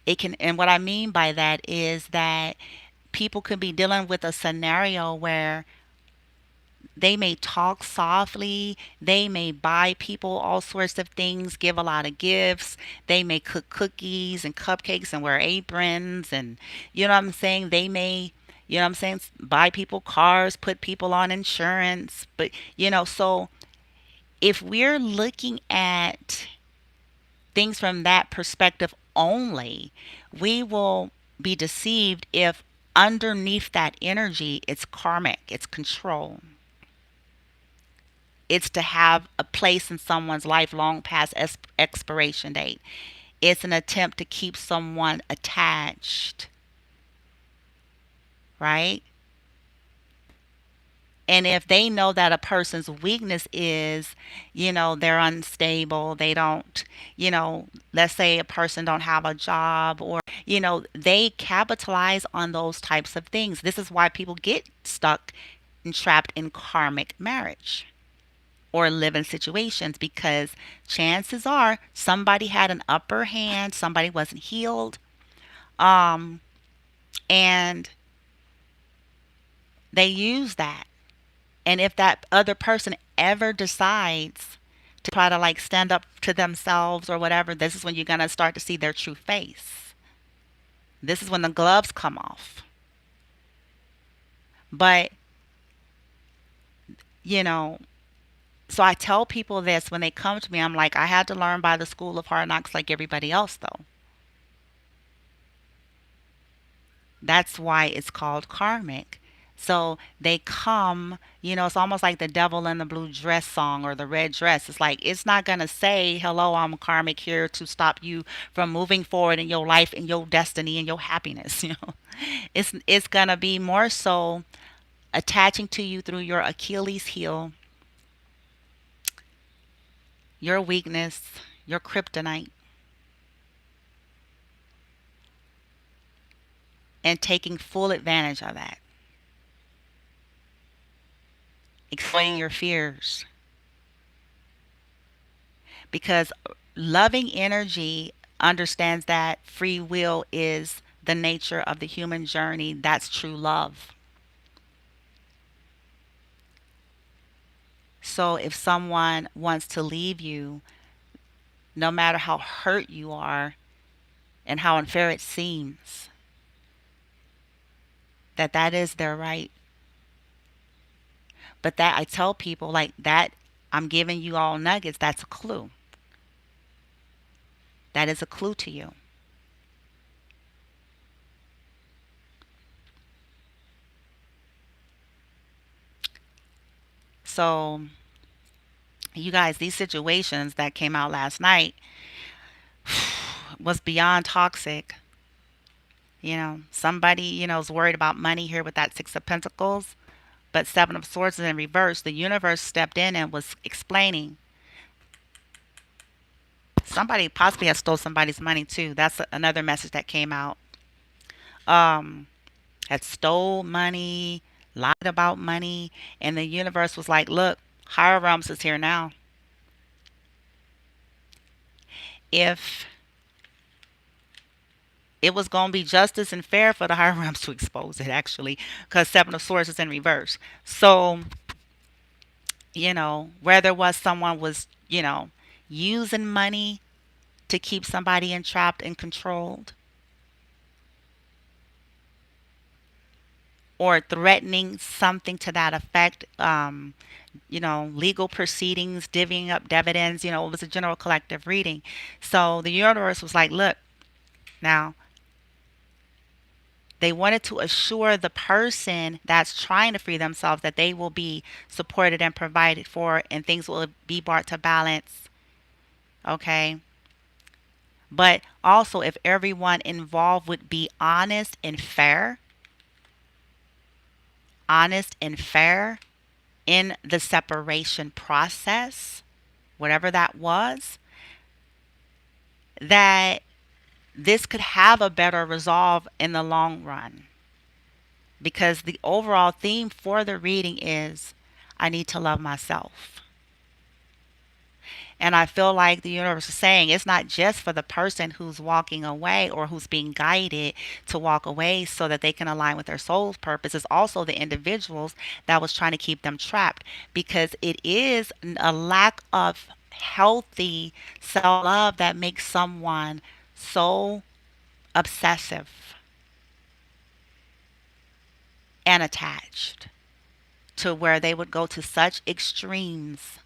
It can, and what I mean by that is that people could be dealing with a scenario where they may talk softly, they may buy people all sorts of things, give a lot of gifts, they may cook cookies and cupcakes and wear aprons, and you know what I'm saying? They may, you know what I'm saying, buy people cars, put people on insurance, but so if we're looking at things from that perspective only, we will be deceived if underneath that energy it's karmic, it's control. It's to have a place in someone's life long past expiration date. It's an attempt to keep someone attached, right? And if they know that a person's weakness is, they're unstable, they don't, let's say a person don't have a job, or, they capitalize on those types of things. This is why people get stuck and trapped in karmic marriage or live in situations, because chances are somebody had an upper hand, somebody wasn't healed, um, and they use that. And if that other person ever decides to try to like stand up to themselves or whatever, this is when you're going to start to see their true face. This is when the gloves come off. But, you know, so I tell people this when they come to me. I'm like, I had to learn by the school of hard knocks like everybody else, though. That's why it's called karmic. So they come, it's almost like the devil in the blue dress song or the red dress. It's like, it's not going to say, hello, I'm karmic here to stop you from moving forward in your life and your destiny and your happiness. It's going to be more so attaching to you through your Achilles heel, your weakness, your kryptonite, and taking full advantage of that, exploiting your fears. Because loving energy understands that free will is the nature of the human journey. That's true love. So if someone wants to leave you, no matter how hurt you are and how unfair it seems, that is their right. But that I tell people like that, I'm giving you all nuggets. That's a clue. That is a clue to you. So, you guys, these situations that came out last night was beyond toxic. Somebody, is worried about money here with that Six of Pentacles, but Seven of Swords is in reverse. The universe stepped in and was explaining. Somebody possibly has stole somebody's money too. That's another message that came out. Um, had stole money, lied about money, and the universe was like, look, higher realms is here now. If it was going to be justice and fair for the higher realms to expose it, actually, because Seven of Swords is in reverse. So, where there was someone was, using money to keep somebody entrapped and controlled, or threatening something to that effect, legal proceedings, divvying up dividends, it was a general collective reading. So the universe was like, look, now They wanted to assure the person that's trying to free themselves that they will be supported and provided for and things will be brought to balance. Okay. But also, if everyone involved would be honest and fair in the separation process, whatever that was, that this could have a better resolve in the long run. Because the overall theme for the reading is I need to love myself. And I feel like the universe is saying it's not just for the person who's walking away or who's being guided to walk away so that they can align with their soul's purpose. It's also the individuals that was trying to keep them trapped, because it is a lack of healthy self love that makes someone so obsessive and attached to where they would go to such extremes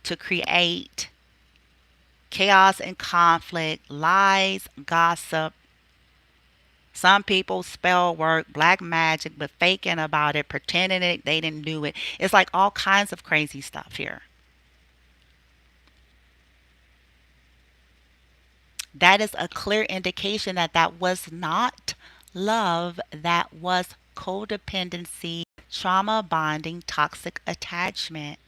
to create chaos and conflict, lies, gossip. Some people spell work, black magic, but faking about it, pretending it they didn't do it. It's like all kinds of crazy stuff here. That is a clear indication that that was not love, that was codependency, trauma bonding, toxic attachment,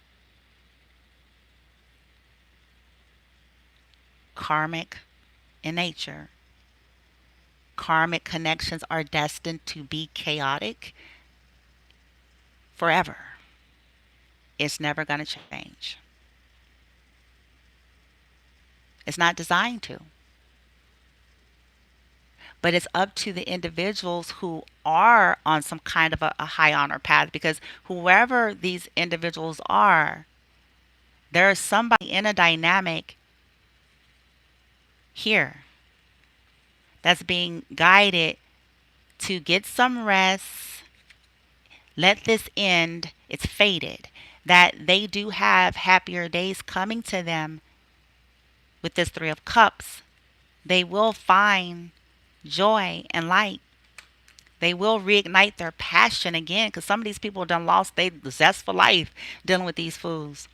karmic in nature. Karmic connections are destined to be chaotic forever. It's never going to change. It's not designed to. But it's up to the individuals who are on some kind of a high honor path, because whoever these individuals are, there is somebody in a dynamic here that's being guided to get some rest, let this end, it's fated, that they do have happier days coming to them with this Three of Cups. They will find joy and light. They will reignite their passion again, because some of these people done lost their zest for life dealing with these fools.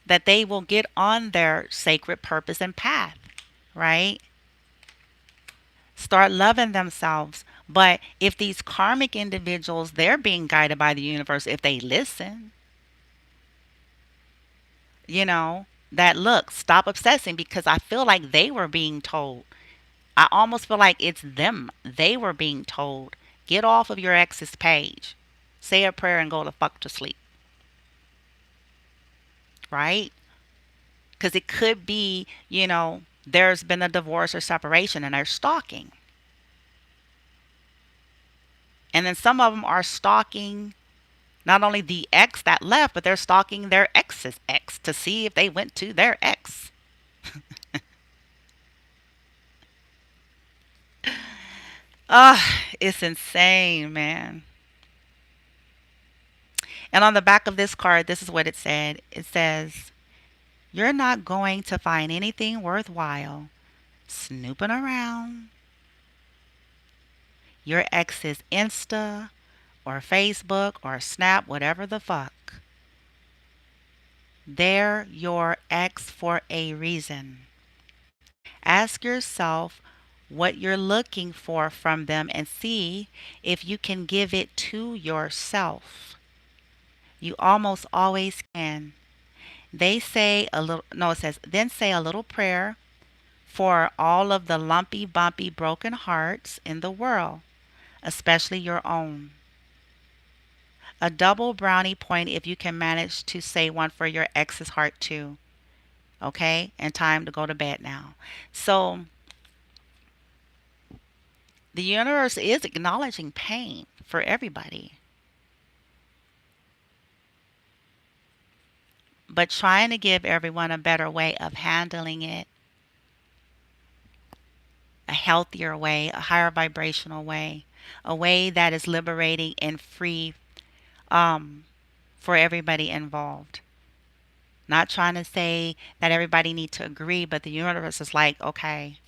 That they will get on their sacred purpose and path, right? Start loving themselves. But if these karmic individuals, they're being guided by the universe if they listen, you know, that look, stop obsessing, because I feel like they were being told. I almost feel like it's them. They were being told, get off of your ex's page, say a prayer and go the fuck to sleep. Right? Because it could be, there's been a divorce or separation and they're stalking. And then some of them are stalking not only the ex that left, but they're stalking their ex's ex to see if they went to their ex. It's insane, man. And on the back of this card, this is what it said. It says, you're not going to find anything worthwhile snooping around your ex's Insta or Facebook or Snap, whatever the fuck. They're your ex for a reason. Ask yourself what you're looking for from them and see if you can give it to yourself. You almost always can. They say a little, no, it says, then say a little prayer for all of the lumpy, bumpy, broken hearts in the world, especially your own. A double brownie point if you can manage to say one for your ex's heart too. Okay? And time to go to bed now. So, the universe is acknowledging pain for everybody, but trying to give everyone a better way of handling it, a healthier way, a higher vibrational way, a way that is liberating and free for everybody involved. Not trying to say that everybody needs to agree, but the universe is like, okay,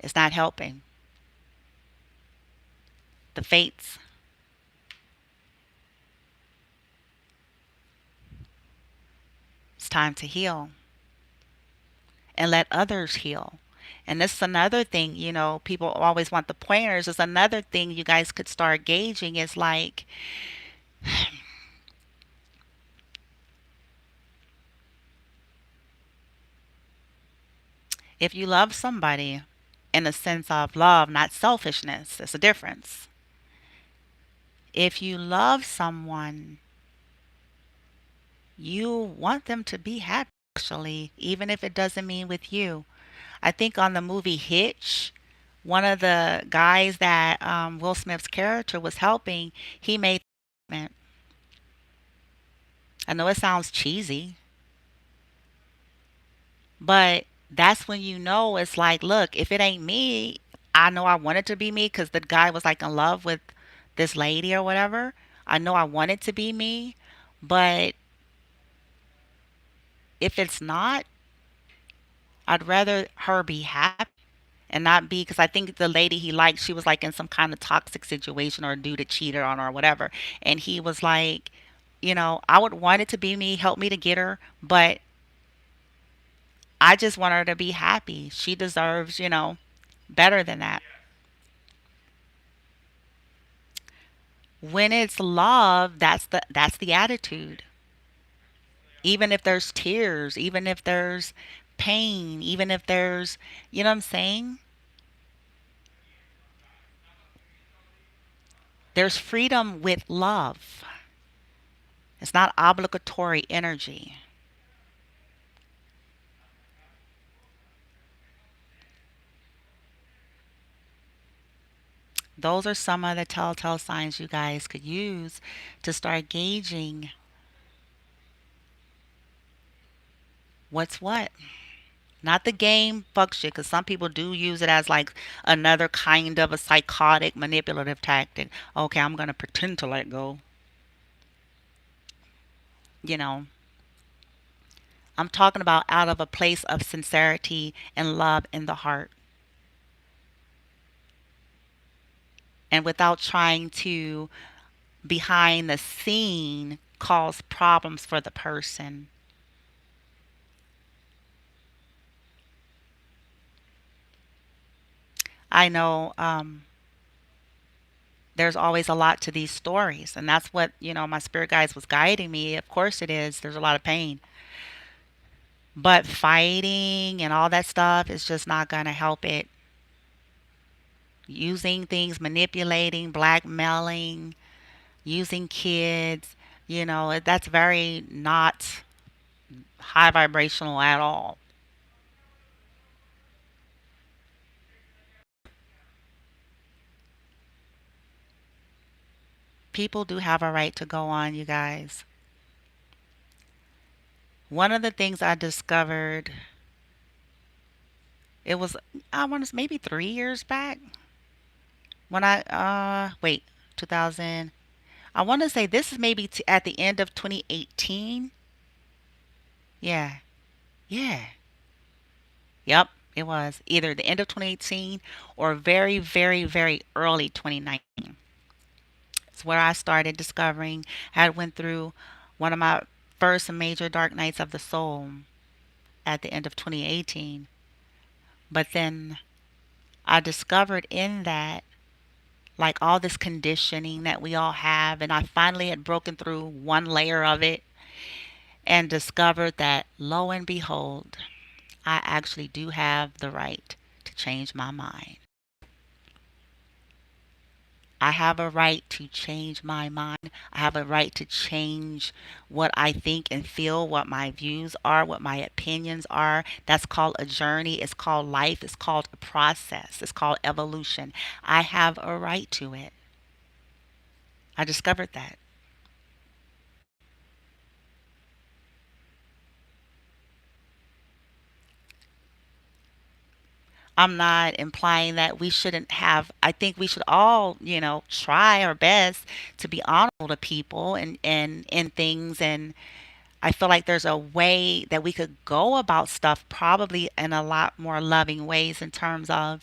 It's not helping. The fates, it's time to heal and let others heal. And this is another thing, people always want the pointers. It's another thing you guys could start gauging is like, if you love somebody in a sense of love, not selfishness, there's a difference. If you love someone, you want them to be happy, actually, even if it doesn't mean with you. I think on the movie Hitch, one of the guys that Will Smith's character was helping, he made the statement. I know it sounds cheesy, but that's when you know it's like, look, if it ain't me, I know I want it to be me because the guy was like in love with this lady or whatever. I know I want it to be me, but if it's not, I'd rather her be happy and not be, because I think the lady he liked, she was like in some kind of toxic situation or a dude that cheated on her or whatever. And he was like, I would want it to be me, help me to get her, but I just want her to be happy. She deserves, better than that. When it's love, that's the attitude. Even if there's tears, even if there's pain, even if there's, you know what I'm saying? There's freedom with love. It's not obligatory energy. Those are some of the telltale signs you guys could use to start gauging what's what. Not the game fuck shit, because some people do use it as like another kind of a psychotic manipulative tactic. Okay, I'm going to pretend to let go. You know, I'm talking about out of a place of sincerity and love in the heart, and without trying to, behind the scene, cause problems for the person. I know there's always a lot to these stories, and that's what, my spirit guides was guiding me. Of course it is. There's a lot of pain. But fighting and all that stuff is just not going to help it. Using things, manipulating, blackmailing, using kids, that's very not high vibrational at all. People do have a right to go on, you guys. One of the things I discovered, it was, I want to maybe 3 years back when wait, 2000, I want to say this is maybe at the end of 2018. Yeah. Yeah. Yep, it was either the end of 2018 or very, very, very early 2019. It's where I started discovering. I had went through one of my first major dark nights of the soul at the end of 2018. But then I discovered in that, like, all this conditioning that we all have, and I finally had broken through one layer of it and discovered that, lo and behold, I actually do have the right to change my mind. I have a right to change my mind. I have a right to change what I think and feel, what my views are, what my opinions are. That's called a journey. It's called life. It's called a process. It's called evolution. I have a right to it. I discovered that. I'm not implying that we shouldn't have, I think we should all, try our best to be honorable to people and in things, and I feel like there's a way that we could go about stuff probably in a lot more loving ways in terms of,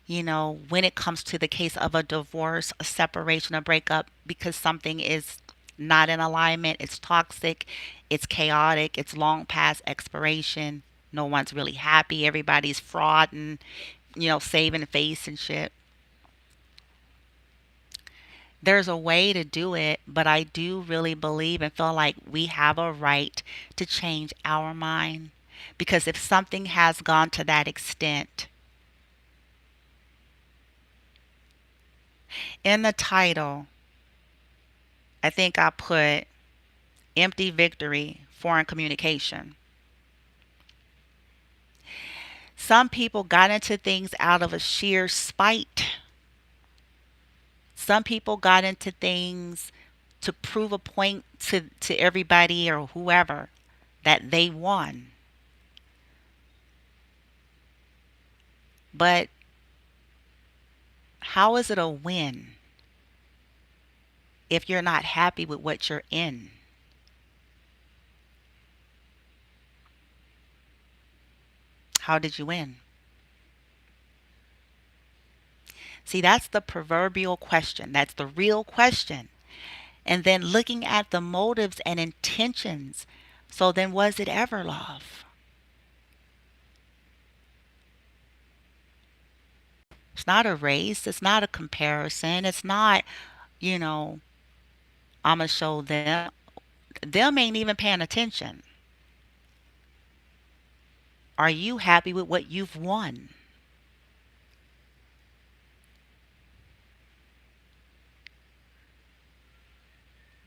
when it comes to the case of a divorce, a separation, a breakup, because something is not in alignment, it's toxic, it's chaotic, it's long past expiration. No one's really happy. Everybody's fraud and, saving face and shit. There's a way to do it, but I do really believe and feel like we have a right to change our mind. Because if something has gone to that extent, in the title, I think I put empty victory, foreign communication. Some people got into things out of a sheer spite. Some people got into things to prove a point to everybody or whoever that they won. But how is it a win if you're not happy with what you're in? How did you win? See, that's the proverbial question. That's the real question. And then looking at the motives and intentions. So then, was it ever love? It's not a race. It's not a comparison. It's not, you know, I'm going to show them. Them ain't even paying attention. Are you happy with what you've won?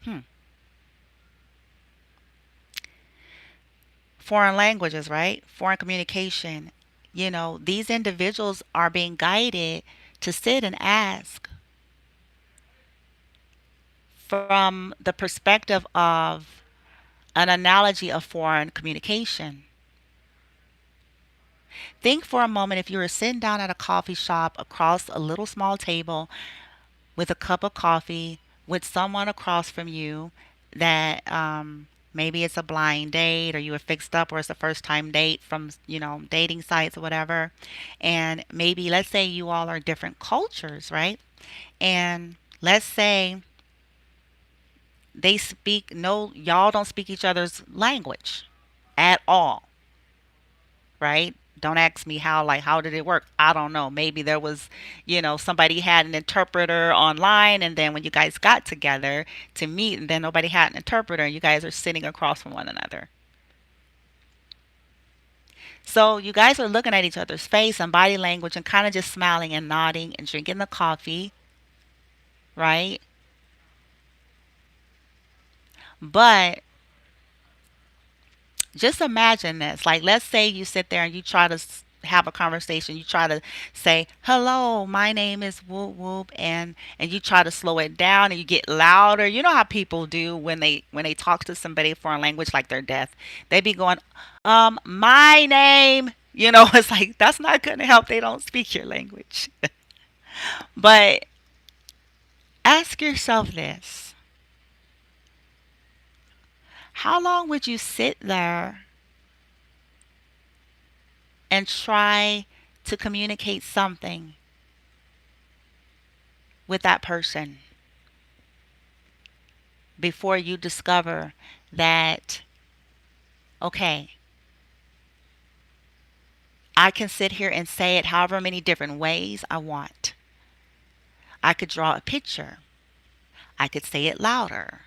Hmm. Foreign languages, right? Foreign communication. These individuals are being guided to sit and ask from the perspective of an analogy of foreign communication. Think for a moment if you were sitting down at a coffee shop across a little small table with a cup of coffee with someone across from you that maybe it's a blind date or you were fixed up or it's a first time date from, dating sites or whatever. And maybe let's say you all are different cultures, right? And let's say they speak no y'all don't speak each other's language at all, right? Don't ask me how, like, how did it work? I don't know. Maybe there was, somebody had an interpreter online, and then when you guys got together to meet, and then nobody had an interpreter, and you guys are sitting across from one another. So you guys are looking at each other's face and body language and kind of just smiling and nodding and drinking the coffee, right? But just imagine this. Like, let's say you sit there and you try to have a conversation. You try to say, "Hello, my name is Whoop Whoop," and you try to slow it down and you get louder. You know how people do when they talk to somebody foreign language like they're deaf. They be going, my name." It's like that's not going to help. They don't speak your language. But ask yourself this: how long would you sit there and try to communicate something with that person before you discover that, okay, I can sit here and say it however many different ways I want. I could draw a picture. I could say it louder.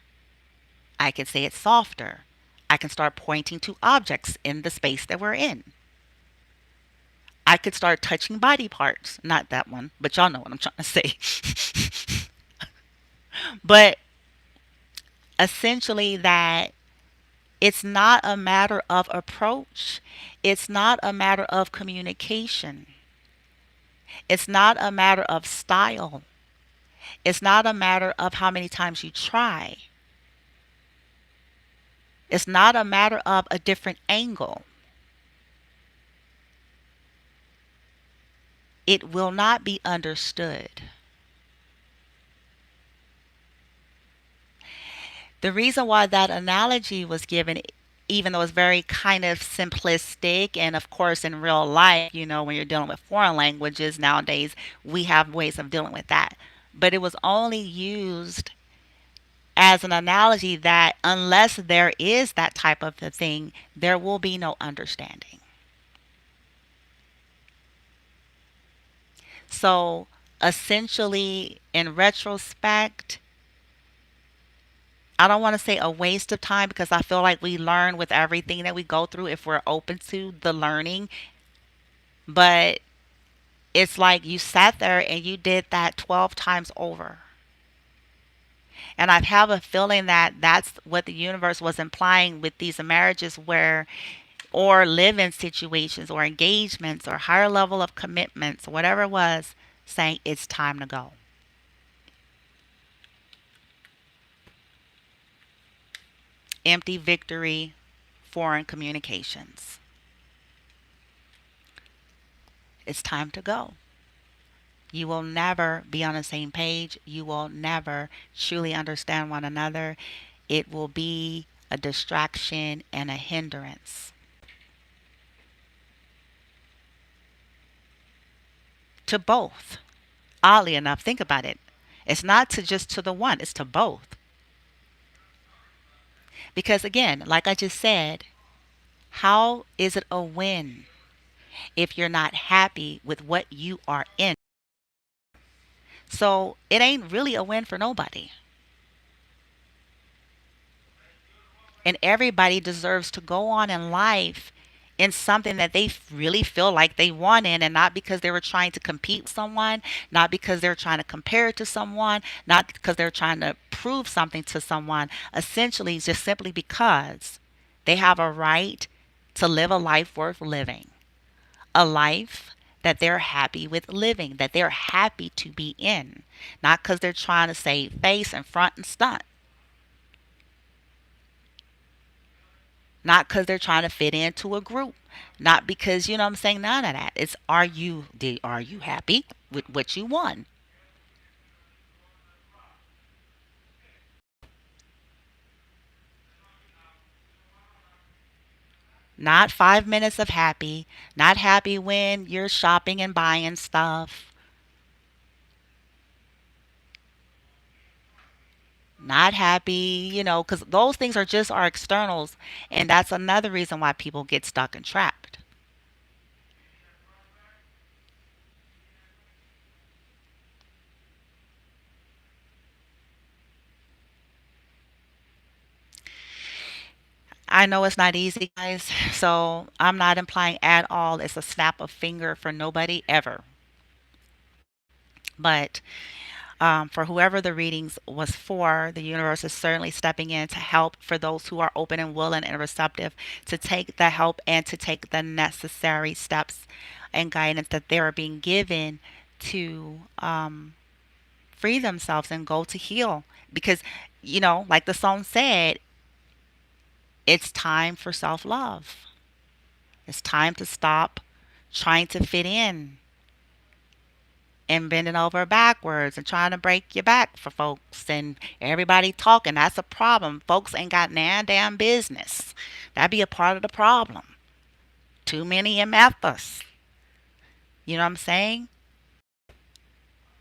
I could say it softer. I can start pointing to objects in the space that we're in. I could start touching body parts. Not that one, but y'all know what I'm trying to say. But essentially, that it's not a matter of approach. It's not a matter of communication. It's not a matter of style. It's not a matter of how many times you try. It's not a matter of a different angle. It will not be understood. The reason why that analogy was given, even though it's very kind of simplistic, and of course, in real life, when you're dealing with foreign languages nowadays, we have ways of dealing with that. But it was only used as an analogy that unless there is that type of a thing, there will be no understanding. So, essentially, in retrospect, I don't want to say a waste of time because I feel like we learn with everything that we go through if we're open to the learning. But it's like you sat there and you did that 12 times over. And I have a feeling that that's what the universe was implying with these marriages where, or live in situations or engagements or higher level of commitments, whatever it was, saying it's time to go. Empty victory, foreign communications. It's time to go. You will never be on the same page. You will never truly understand one another. It will be a distraction and a hindrance to both. Oddly enough, think about it. It's not to just to the one, it's to both. Because again, like I just said, how is it a win if you're not happy with what you are in? So it ain't really a win for nobody. And everybody deserves to go on in life in something that they really feel like they want in, and not because they were trying to compete with someone, not because they're trying to compare it to someone, not because they're trying to prove something to someone. Essentially, just simply because they have a right to live a life worth living, a life that they're happy with living, that they're happy to be in, not because they're trying to save face and front and stunt. Not because they're trying to fit into a group, not because, you know what I'm saying, none of that. It's are you happy with what you won? Not 5 minutes of happy, not happy when you're shopping and buying stuff, not happy, because those things are just our externals, and that's another reason why people get stuck and trapped. I know it's not easy, guys, so I'm not implying at all it's a snap of finger for nobody ever. But for whoever the readings was for, the universe is certainly stepping in to help for those who are open and willing and receptive to take the help and to take the necessary steps and guidance that they are being given to free themselves and go to heal. Because, like the song said, it's time for self love. It's time to stop trying to fit in and bending over backwards and trying to break your back for folks and everybody talking. That's a problem. Folks ain't got nan damn business. That'd be a part of the problem. Too many MFers. You know what I'm saying?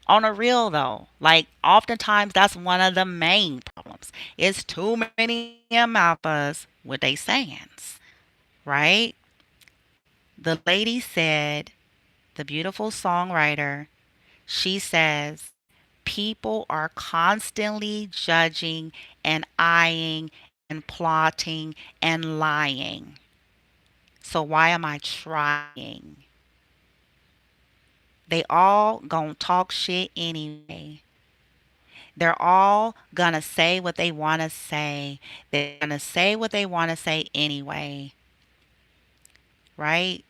On a real though, like oftentimes that's one of the main problems. It's too many MFers with they sayings, right? The lady said, the beautiful songwriter, she says, people are constantly judging and eyeing and plotting and lying. So why am I trying? They all gonna talk shit anyway. They're all gonna say what they wanna say. They're gonna say what they wanna say anyway. Right?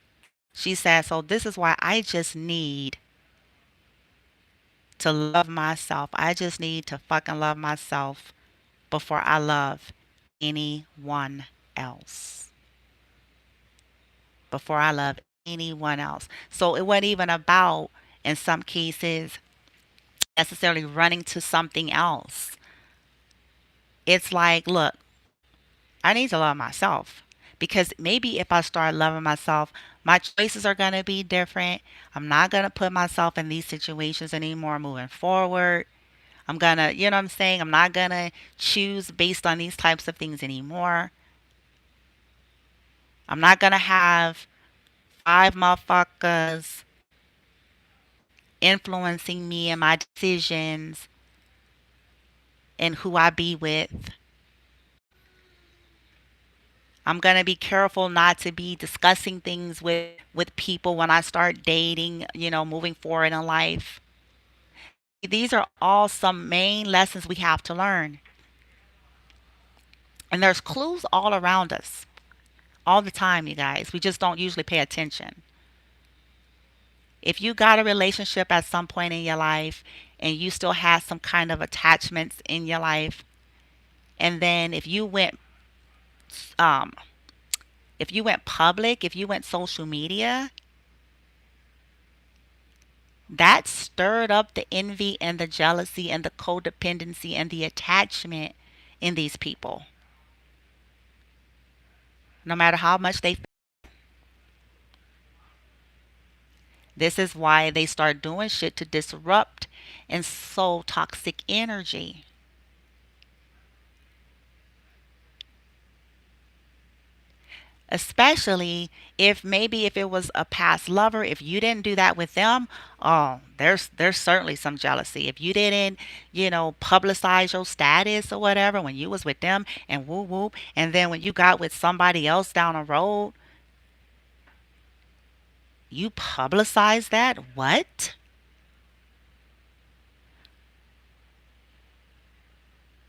She said, so this is why I just need to love myself. I just need to fucking love myself before I love anyone else. Before I love anyone else. So it wasn't even about, in some cases, necessarily running to something else. It's like, look, I need to love myself. Because maybe if I start loving myself, my choices are going to be different. I'm not going to put myself in these situations anymore moving forward. I'm going to, you know what I'm saying? I'm not going to choose based on these types of things anymore. I'm not going to have five motherfuckers influencing me and my decisions and who I be with. I'm going to be careful not to be discussing things with people when I start dating, moving forward in life. These are all some main lessons we have to learn. And there's clues all around us all the time, you guys. We just don't usually pay attention. If you got a relationship at some point in your life and you still had some kind of attachments in your life, and then um if you went public, if you went social media, that stirred up the envy and the jealousy and the codependency and the attachment in these people. No matter how much they, this is why they start doing shit to disrupt and sow toxic energy. Especially if maybe if it was a past lover, if you didn't do that with them, oh, there's certainly some jealousy. If you didn't, publicize your status or whatever when you was with them and whoop whoop, and then when you got with somebody else down the road, you publicize that? What?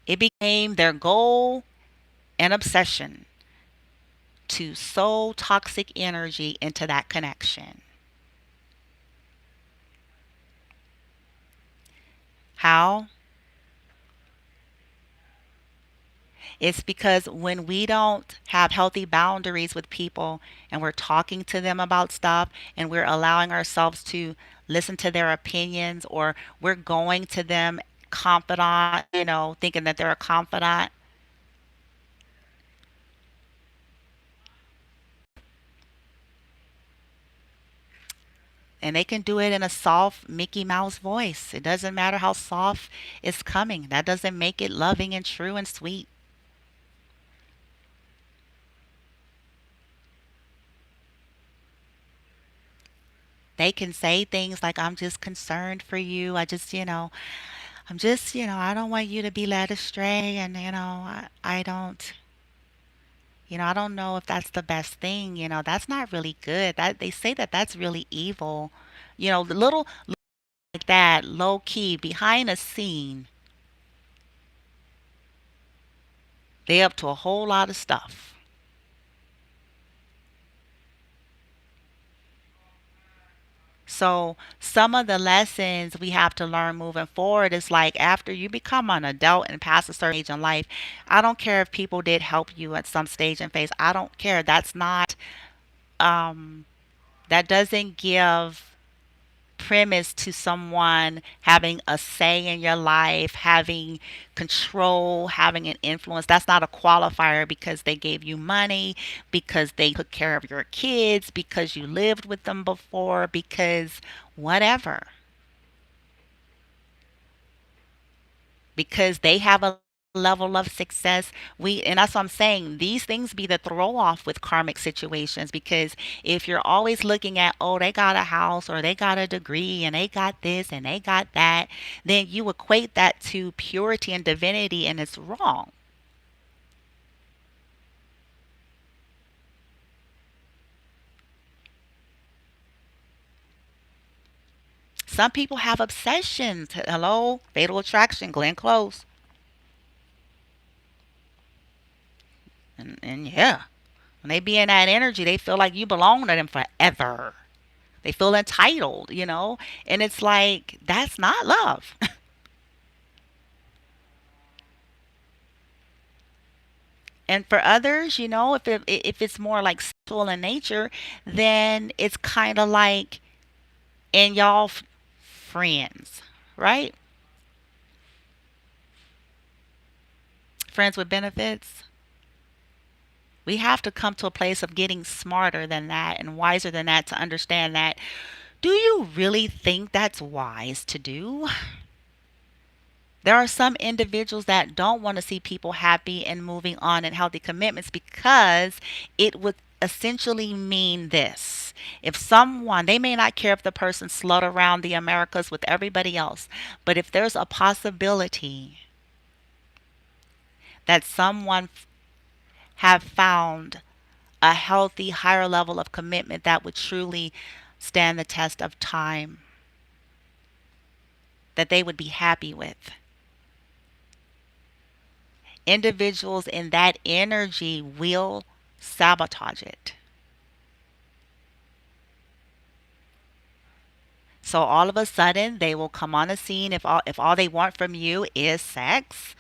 It became their goal and obsession to sow toxic energy into that connection. How? It's because when we don't have healthy boundaries with people and we're talking to them about stuff and we're allowing ourselves to listen to their opinions, or we're going to them confidant, thinking that they're a confidant, and they can do it in a soft Mickey Mouse voice. It doesn't matter how soft it's coming. That doesn't make it loving and true and sweet. They can say things like, I'm just concerned for you. I'm just, I don't want you to be led astray. And, I don't, I don't know if that's the best thing. That's not really good. That they say that that's really evil. The little like that, low key, behind a scene, they up to a whole lot of stuff. So some of the lessons we have to learn moving forward is like after you become an adult and pass a certain age in life, I don't care if people did help you at some stage and phase. I don't care. That's not um that doesn't give premise to someone having a say in your life, having control, having an influence. That's not a qualifier because they gave you money, because they took care of your kids, because you lived with them before, because whatever. Because they have a level of success. And that's what I'm saying, these things be the throw off with karmic situations, because if you're always looking at, oh, they got a house or they got a degree and they got this and they got that, then you equate that to purity and divinity, and it's wrong. Some people have obsessions. Hello, fatal attraction, Glenn Close. And yeah, when they be in that energy, they feel like you belong to them forever. They feel entitled, and it's like that's not love. And for others, if it's more like sexual in nature, then it's kind of like in y'all friends, right? Friends with benefits. We have to come to a place of getting smarter than that and wiser than that to understand that. Do you really think that's wise to do? There are some individuals that don't want to see people happy and moving on in healthy commitments because it would essentially mean this. If someone, they may not care if the person slowed around the Americas with everybody else, but if there's a possibility that someone have found a healthy, higher level of commitment that would truly stand the test of time, that they would be happy with. Individuals in that energy will sabotage it. So all of a sudden they will come on the scene if all they want from you is sex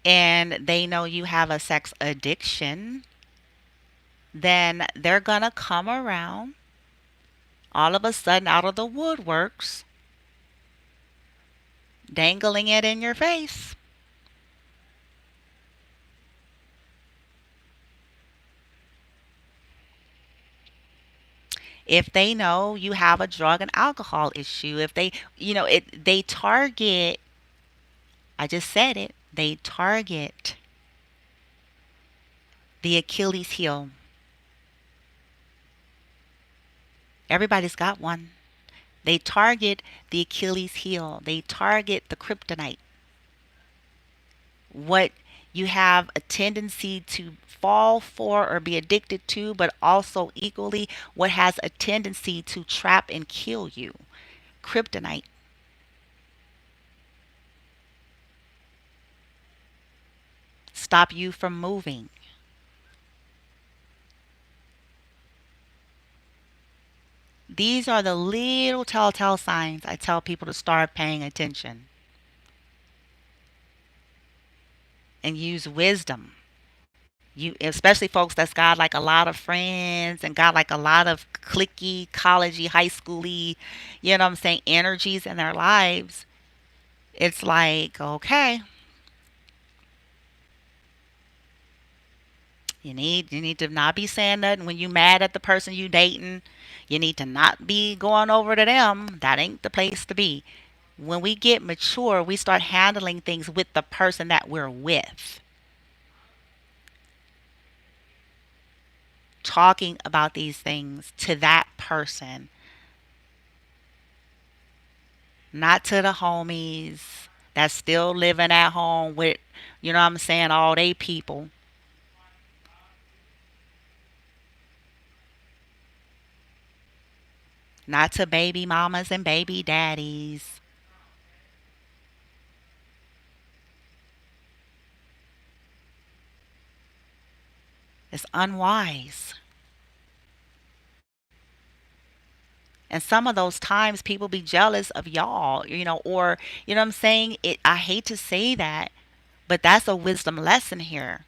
and they know you have a sex addiction, then they're gonna come around all of a sudden out of the woodworks, dangling it in your face. If they know you have a drug and alcohol issue, if they, they target, I just said it, they target the Achilles heel. Everybody's got one. They target the Achilles heel. They target the kryptonite. What you have a tendency to fall for or be addicted to, but also equally what has a tendency to trap and kill you. Kryptonite. Stop you from moving. These are the little telltale signs I tell people to start paying attention and use wisdom. You, especially folks that's got like a lot of friends and got like a lot of clicky, collegey, high schooly, you know what I'm saying, energies in their lives. It's like, okay, you need to not be saying nothing when you mad at the person you dating. You need to not be going over to them. That ain't the place to be. When we get mature, we start handling things with the person that we're with. Talking about these things to that person, not to the homies that's still living at home with, you know what I'm saying, all they people. Not to baby mamas and baby daddies. It's unwise. And some of those times people be jealous of y'all, or, you know what I'm saying? I hate to say that, but that's a wisdom lesson here.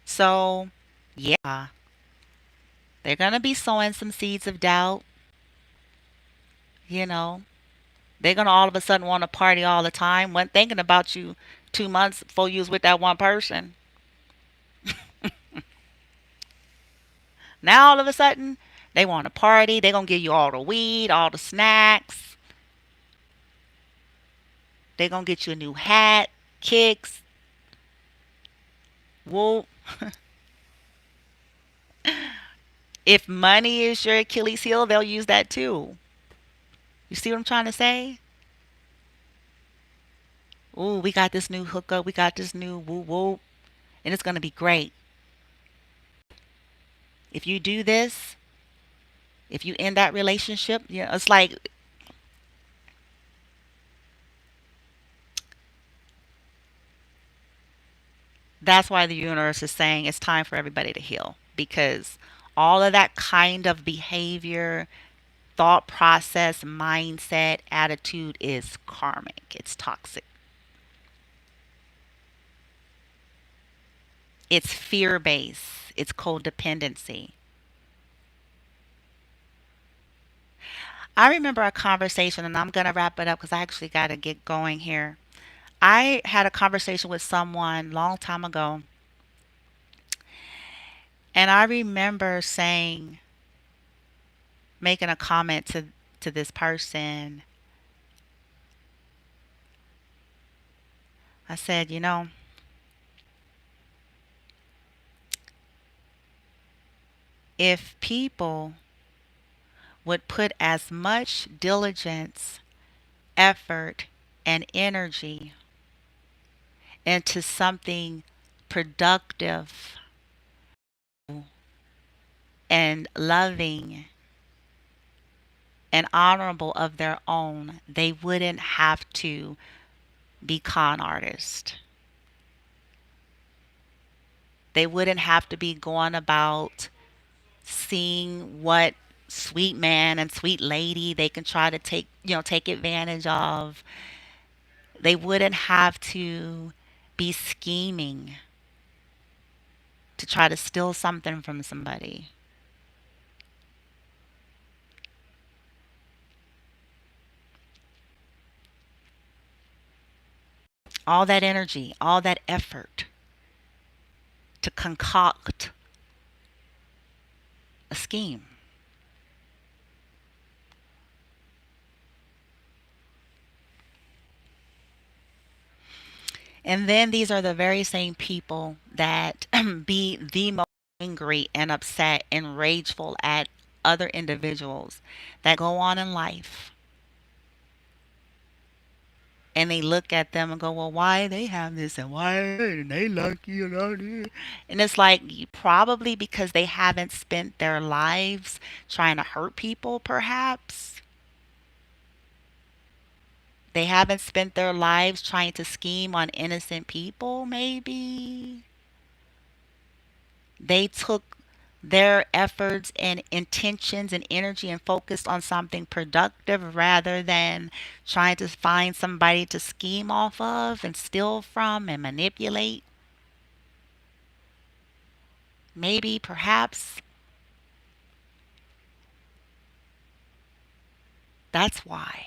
So, yeah, they're going to be sowing some seeds of doubt, you know. They're going to all of a sudden want to party all the time, when thinking about you 2 months before you was with that one person. Now all of a sudden, they want to party. They're going to give you all the weed, all the snacks. They're going to get you a new hat, kicks, whoop. If money is your Achilles heel, they'll use that too. You see what I'm trying to say? Ooh, we got this new hookup. We got this new woo woo. And it's going to be great. If you do this, if you end that relationship, it's like, that's why the universe is saying it's time for everybody to heal. Because all of that kind of behavior, thought process, mindset, attitude is karmic. It's toxic. It's fear based. It's codependency. I remember a conversation, and I'm going to wrap it up because I actually got to get going here. I had a conversation with someone long time ago, and I remember saying, making a comment to this person. I said, if people would put as much diligence, effort, and energy into something productive and loving and honorable of their own, they wouldn't have to be con artists. They wouldn't have to be going about seeing what sweet man and sweet lady they can try to take advantage of. They wouldn't have to be scheming to try to steal something from somebody. All that energy, all that effort to concoct a scheme. And then these are the very same people that be the most angry and upset and rageful at other individuals that go on in life, and they look at them and go, well, why they have this and why they lucky and all this. And it's like probably because they haven't spent their lives trying to hurt people, perhaps. They haven't spent their lives trying to scheme on innocent people, maybe. They took their efforts and intentions and energy and focused on something productive rather than trying to find somebody to scheme off of and steal from and manipulate. Maybe, perhaps, that's why.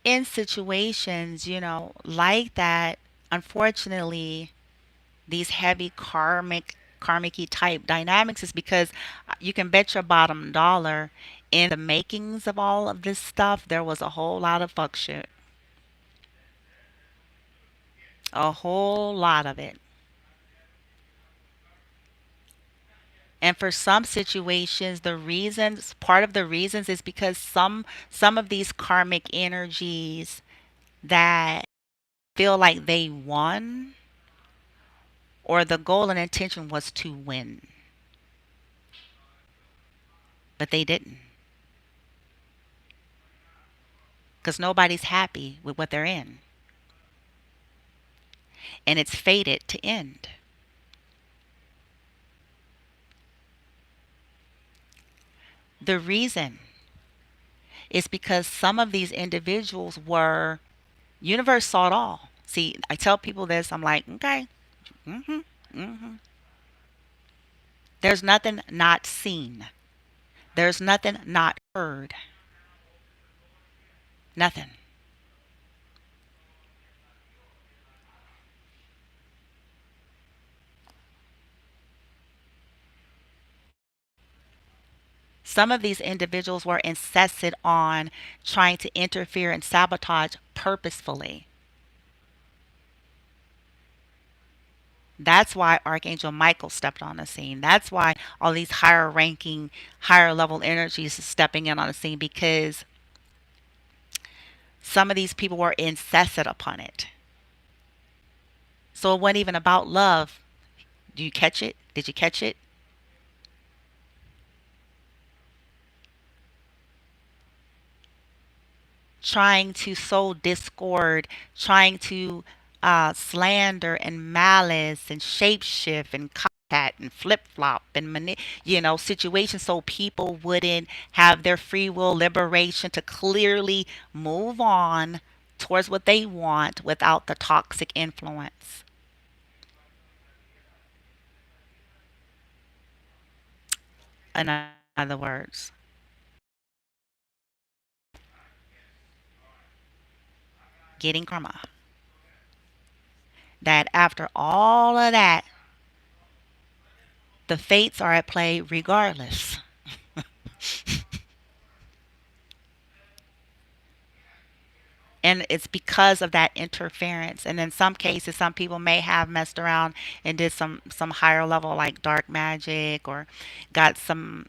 In situations, like that, unfortunately, these heavy karmic type dynamics is because you can bet your bottom dollar in the makings of all of this stuff there was a whole lot of fuck shit. A whole lot of it. And for some situations, part of the reasons is because some of these karmic energies that feel like they won, or the goal and intention was to win, but they didn't, because nobody's happy with what they're in, and it's fated to end. The reason is because some of these individuals were, universe saw it all. See, I tell people this, I'm like, okay, mm-hmm, mm-hmm. There's nothing not seen. There's nothing not heard. Nothing. Some of these individuals were insisted on trying to interfere and sabotage purposefully. That's why Archangel Michael stepped on the scene. That's why all these higher ranking, higher level energies is stepping in on the scene, because some of these people were insisted upon it. So it wasn't even about love. Do you catch it? Did you catch it? Trying to sow discord, trying to slander and malice and shapeshift and copycat and flip flop and situations, so people wouldn't have their free will liberation to clearly move on towards what they want without the toxic influence. In other words, getting karma. That after all of that, the fates are at play regardless. And it's because of that interference. And in some cases, some people may have messed around and did some higher level like dark magic, or got some,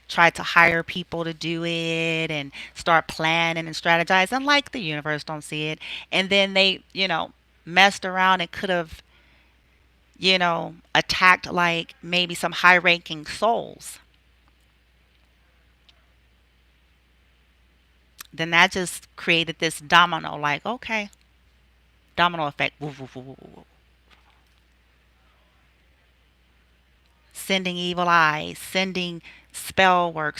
tried to hire people to do it and start planning and strategizing like the universe don't see it. And then they, messed around and could have, attacked like maybe some high ranking souls. Then that just created this domino, like, okay, domino effect. Woo, woo, woo, woo, woo. Sending evil eyes, sending spell work,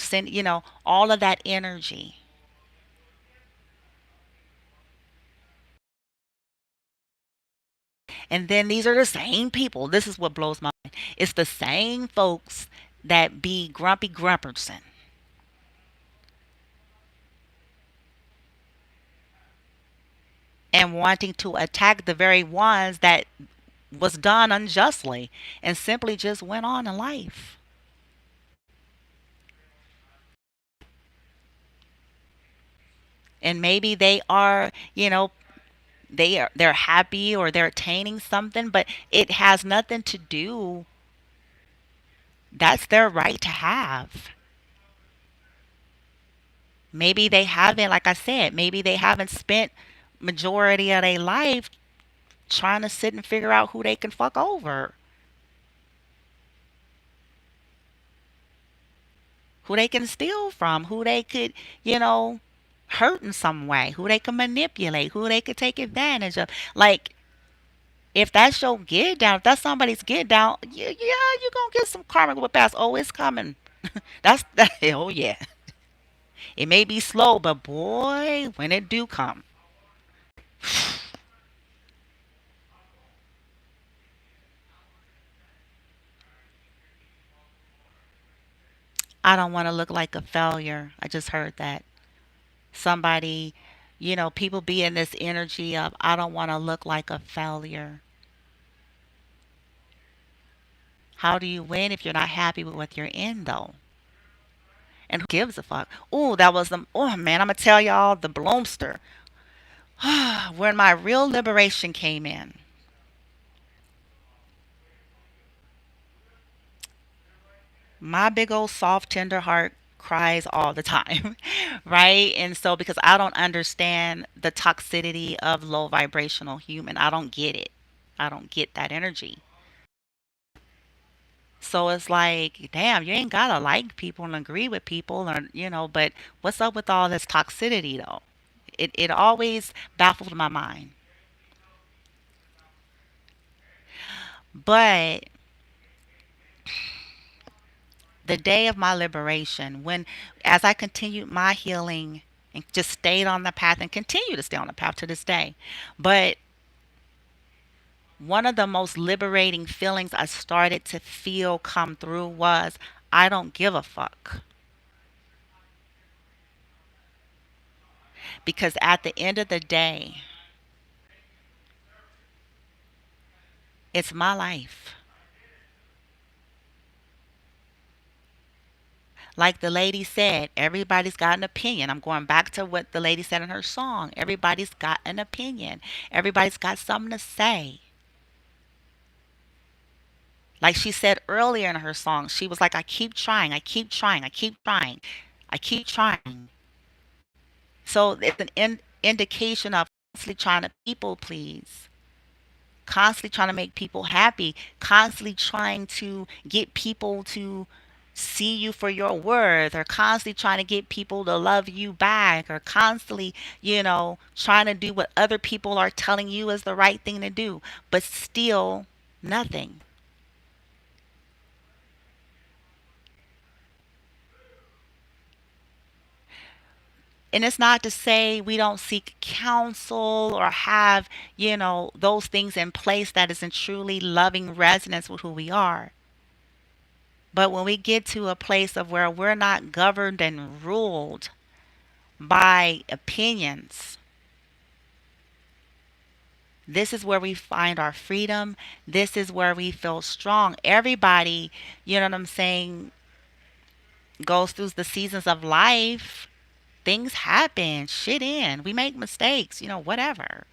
all of that energy. And then these are the same people. This is what blows my mind. It's the same folks that be grumpy Grumperson and wanting to attack the very ones that was done unjustly and simply just went on in life. And maybe they are, they're happy or they're attaining something, but it has nothing to do. That's their right to have. Maybe they haven't, like I said, maybe they haven't spent majority of their life trying to sit and figure out who they can fuck over, who they can steal from, who they could, you know, hurt in some way, who they can manipulate, who they could take advantage of. Like, if that's your get down, if that's somebody's get down, yeah, you're gonna get some karmic whip ass. Oh, it's coming. That's that. Oh yeah. It may be slow, but boy, when it do come, I don't want to look like a failure. I just heard that. Somebody, people be in this energy of, I don't want to look like a failure. How do you win if you're not happy with what you're in, though? And who gives a fuck? Oh, that was the, oh man, I'm going to tell y'all the bloomster. When my real liberation came in, my big old soft, tender heart cries all the time, right? And so, because I don't understand the toxicity of low vibrational human, I don't get it. I don't get that energy. So it's like, damn, you ain't gotta like people and agree with people, or but what's up with all this toxicity though? It always baffled my mind. But the day of my liberation, when as I continued my healing and just stayed on the path and continue to stay on the path to this day, but one of the most liberating feelings I started to feel come through was, I don't give a fuck. Because at the end of the day, it's my life. Like the lady said, everybody's got an opinion. I'm going back to what the lady said in her song. Everybody's got an opinion. Everybody's got something to say. Like she said earlier in her song, she was like, I keep trying, I keep trying, I keep trying, I keep trying. So it's an indication of constantly trying to people please, constantly trying to make people happy, constantly trying to get people to see you for your worth, or constantly trying to get people to love you back, or constantly, trying to do what other people are telling you is the right thing to do, but still nothing. And it's not to say we don't seek counsel or have, those things in place that is in truly loving resonance with who we are. But when we get to a place of where we're not governed and ruled by opinions, this is where we find our freedom. This is where we feel strong. Everybody, you know what I'm saying, goes through the seasons of life. Things happen, shit in. We make mistakes, whatever.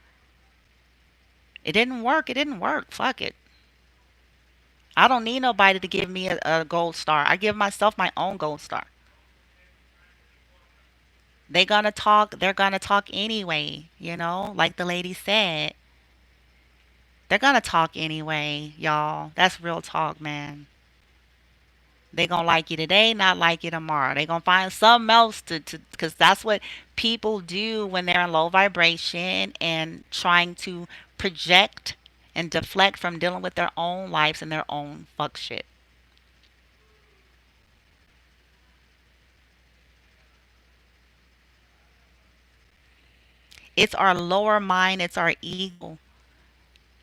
It didn't work. It didn't work. Fuck it. I don't need nobody to give me a gold star. I give myself my own gold star. They gonna talk. They're gonna talk anyway. Like the lady said, they're gonna talk anyway, y'all. That's real talk, man. They gonna like you today, not like you tomorrow. They gonna find something else because that's what people do when they're in low vibration and trying to project and deflect from dealing with their own lives and their own fuck shit. It's our lower mind, it's our ego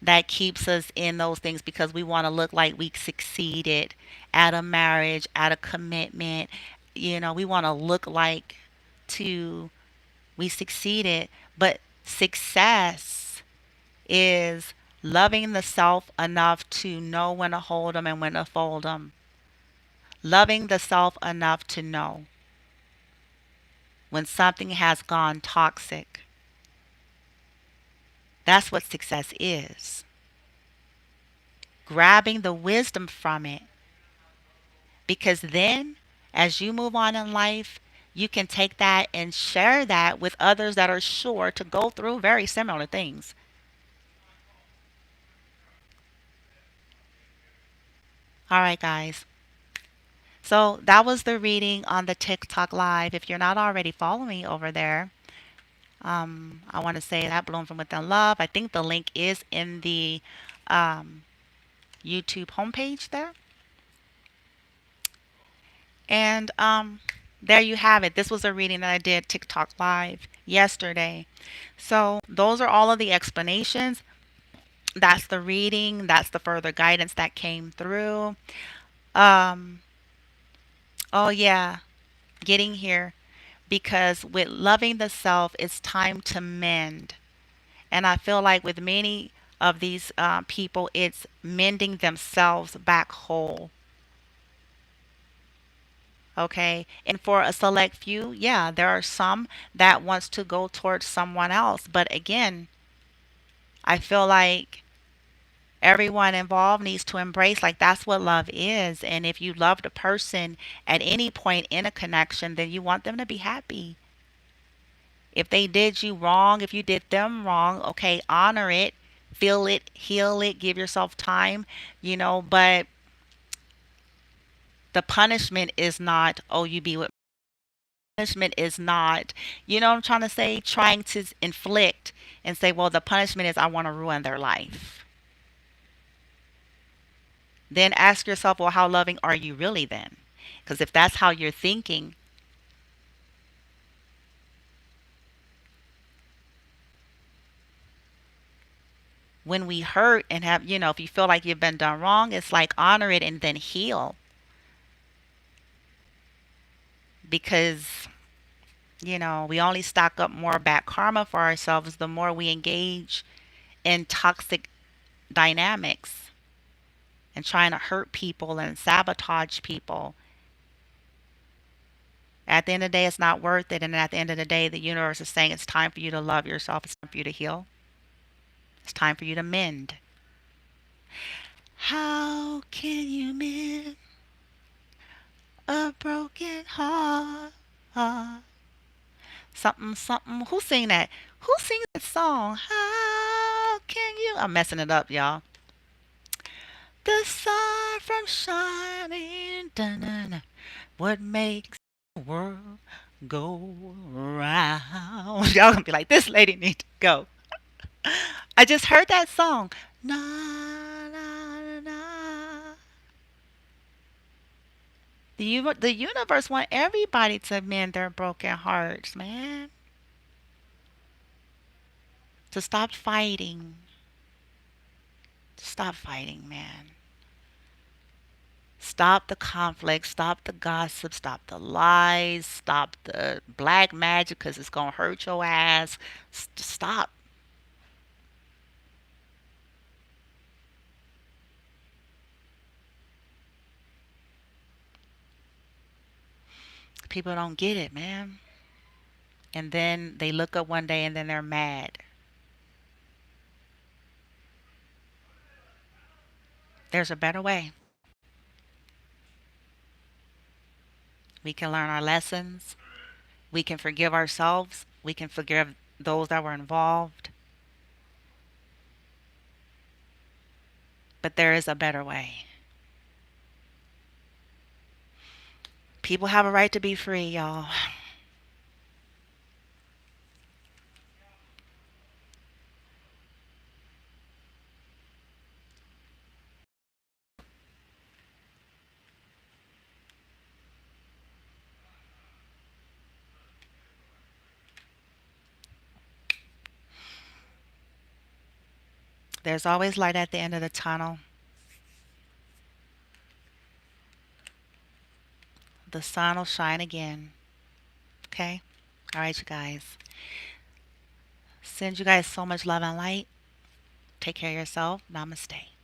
that keeps us in those things because we want to look like we succeeded at a marriage, at a commitment. We want to look like to we succeeded, but success is loving the self enough to know when to hold them and when to fold them. Loving the self enough to know when something has gone toxic. That's what success is. Grabbing the wisdom from it. Because then, as you move on in life, you can take that and share that with others that are sure to go through very similar things. All right, guys. So that was the reading on the TikTok Live. If you're not already following me over there, I want to say that Bloom from Within Love. I think the link is in the um, YouTube homepage there. And there you have it. This was a reading that I did TikTok Live yesterday. So those are all of the explanations. That's the reading. That's the further guidance that came through. Um, oh yeah, getting here because with loving the self, it's time to mend. And I feel like with many of these people, it's mending themselves back whole. Okay. And for a select few, yeah, there are some that wants to go towards someone else. But again, I feel like everyone involved needs to embrace like that's what love is. And if you loved a person at any point in a connection, then you want them to be happy. If they did you wrong, if you did them wrong, okay, honor it, feel it, heal it, give yourself time, but the punishment is not, oh, you be with punishment is not, what I'm trying to say, trying to inflict and say, well, the punishment is I want to ruin their life. Then ask yourself, well, how loving are you really then? Because if that's how you're thinking, when we hurt and have, if you feel like you've been done wrong, it's like honor it and then heal. Because, we only stock up more bad karma for ourselves the more we engage in toxic dynamics and trying to hurt people and sabotage people. At the end of the day, it's not worth it. And at the end of the day, the universe is saying it's time for you to love yourself. It's time for you to heal. It's time for you to mend. How can you mend a broken heart? Something, something. Who sing that? Who sings that song? How can you? I'm messing it up, y'all. The sun from shining. Da-na-na. What makes the world go round? Y'all gonna be like, this lady need to go. I just heard that song. Na na na. The universe want everybody to mend their broken hearts, man. To stop fighting. To stop fighting, man. Stop the conflict, stop the gossip, stop the lies, stop the black magic because it's going to hurt your ass. Stop. People don't get it, man. And then they look up one day and then they're mad. There's a better way. We can learn our lessons. We can forgive ourselves. We can forgive those that were involved. But there is a better way. People have a right to be free, y'all. There's always light at the end of the tunnel. The sun will shine again. Okay? All right, you guys. Send you guys so much love and light. Take care of yourself. Namaste.